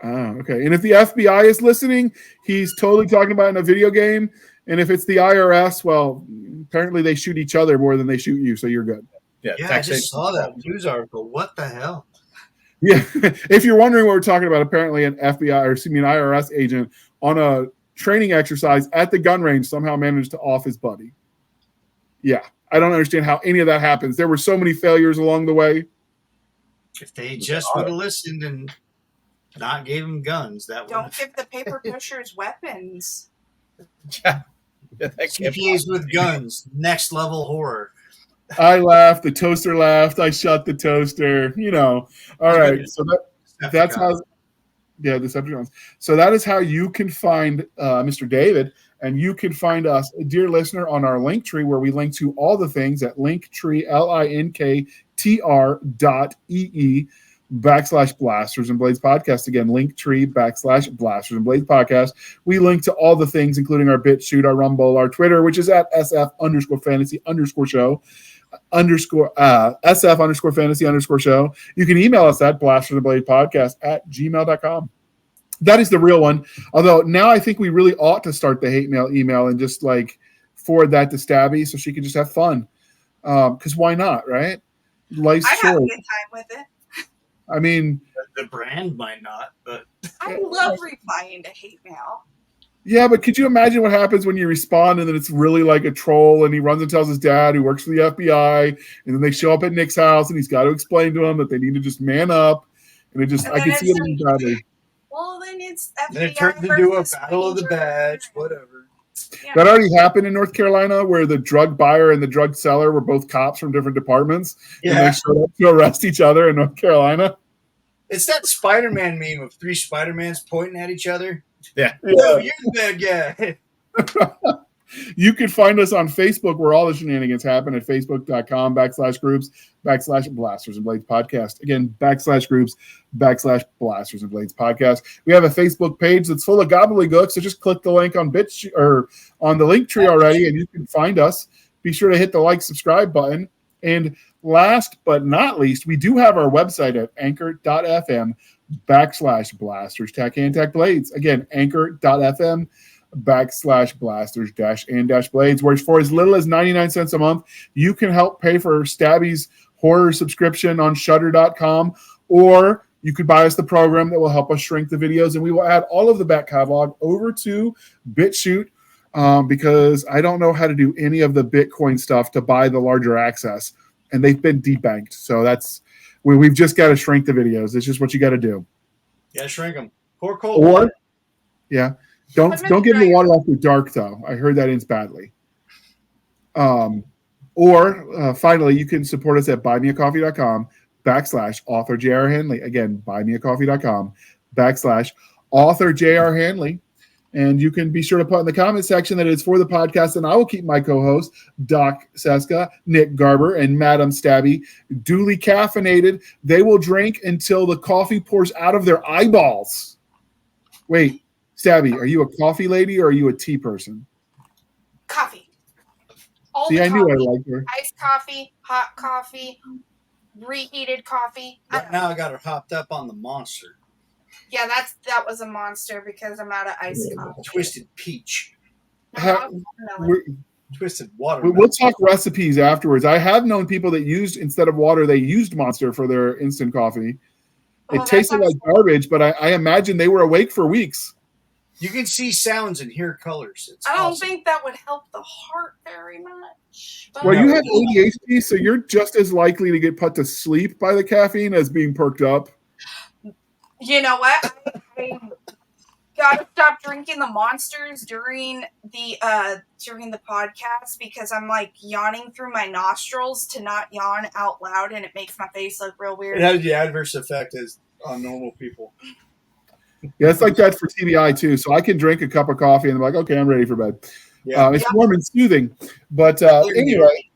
Ah, okay. And if the FBI is listening, he's totally talking about in a video game. And if it's the IRS, well, apparently they shoot each other more than they shoot you, so you're good. Yeah, I just saw that news article. What the hell? Yeah. If you're wondering what we're talking about, apparently an IRS agent on a training exercise at the gun range somehow managed to off his buddy. Yeah. I don't understand how any of that happens. There were so many failures along the way. If they just would have listened and not gave him guns, that would. Don't give the paper pushers weapons. Yeah. CPAs with guns, next level horror. I laughed. The toaster laughed. I shut the toaster. All right. So that's how. Yeah, Decepticons. So that is how you can find Mr. David, and you can find us, dear listener, on our Linktree, where we link to all the things at Linktree, linktr.ee/Blasters and Blades podcast. Again, Linktree/Blasters and Blades podcast. We link to all the things, including our BitChute, our Rumble, our Twitter, which is at SF_fantasy_show. SF_fantasy_show. You can email us at blastersandbladepodcast@gmail.com. That is the real one. Although now I think we really ought to start the hate mail email and just like forward that to Stabby so she can just have fun. Because why not, right? Life's short. I have a good time with it. I mean, the brand might not, but I love replying to hate mail. Yeah, but could you imagine what happens when you respond and then it's really like a troll and he runs and tells his dad who works for the FBI, and then they show up at Nick's house and he's got to explain to him that they need to just man up. And it just, I can see it immediately. Well, then it's FBI. Then it turned into a battle of the badge, whatever. Yeah. That already happened in North Carolina, where the drug buyer and the drug seller were both cops from different departments. Yeah. And they showed up to arrest each other in North Carolina. It's that Spider-Man meme of 3 Spider-Mans pointing at each other. Yeah. No, you're the bad guy. You can find us on Facebook where all the shenanigans happen at facebook.com/groups/Blasters and Blades Podcast. Again, /groups/Blasters and Blades Podcast. We have a Facebook page that's full of gobbledygook, so just click the link on or on the link tree already, and you can find us. Be sure to hit the like, subscribe button. And last but not least, we do have our website at anchor.fm/blasters and blades. Again, anchor.fm/blasters-and-blades, where for as little as 99 cents a month, you can help pay for Stabby's horror subscription on Shudder.com, or you could buy us the program that will help us shrink the videos, and we will add all of the back catalog over to BitChute. Because I don't know how to do any of the Bitcoin stuff to buy the larger access, and they've been debanked. So we've just got to shrink the videos. It's just what you got to do. Yeah, shrink them. Pour cold Or, water. yeah, don't get in the water after dark though. I heard that ends badly. Finally, you can support us at buymeacoffee.com/author J.R. Handley. Again, buymeacoffee.com/author J.R. Handley. And you can be sure to put in the comment section that it's for the podcast, and I will keep my co-hosts, Doc Cisca, Nick Garber, and Madam Stabby, duly caffeinated. They will drink until the coffee pours out of their eyeballs. Wait, Stabby, are you a coffee lady or are you a tea person? Coffee. See, I knew I liked her. Iced coffee, hot coffee, reheated coffee. Right now I got her hopped up on the Monster. Yeah, that was a monster because I'm out of iced coffee. Twisted peach. Twisted water. We'll talk recipes afterwards. I have known people that used, instead of water, they used Monster for their instant coffee. It tasted like garbage, but I imagine they were awake for weeks. You can see sounds and hear colors. It's I don't awesome. think that would help the heart very much. Well, you have ADHD, so you're just as likely to get put to sleep by the caffeine as being perked up. You know what? I gotta stop drinking the Monsters during the podcast because I'm like yawning through my nostrils to not yawn out loud, and it makes my face look real weird. It has the adverse effect as on normal people. Yeah, it's like that for TBI too. So I can drink a cup of coffee and I'm like, okay, I'm ready for bed. Yeah, it's warm and soothing. But anyway,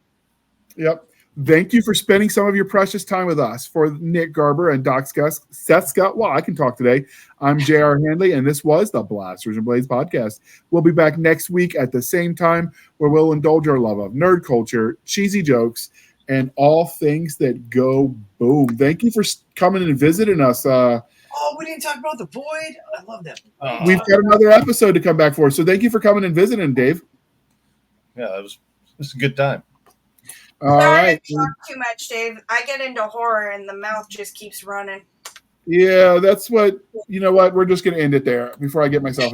yep. Thank you for spending some of your precious time with us. For Nick Garber and Doc Cisca, well, I can talk today. I'm J.R. Handley, and this was the Blasters and Blades podcast. We'll be back next week at the same time, where we'll indulge our love of nerd culture, cheesy jokes, and all things that go boom. Thank you for coming and visiting us. We didn't talk about The Void. I love that. We've got another episode to come back for, so thank you for coming and visiting, Dave. Yeah, it was a good time. All right. Not too much, Dave. I get into horror and the mouth just keeps running. Yeah, that's what, you know what? We're just going to end it there before I get myself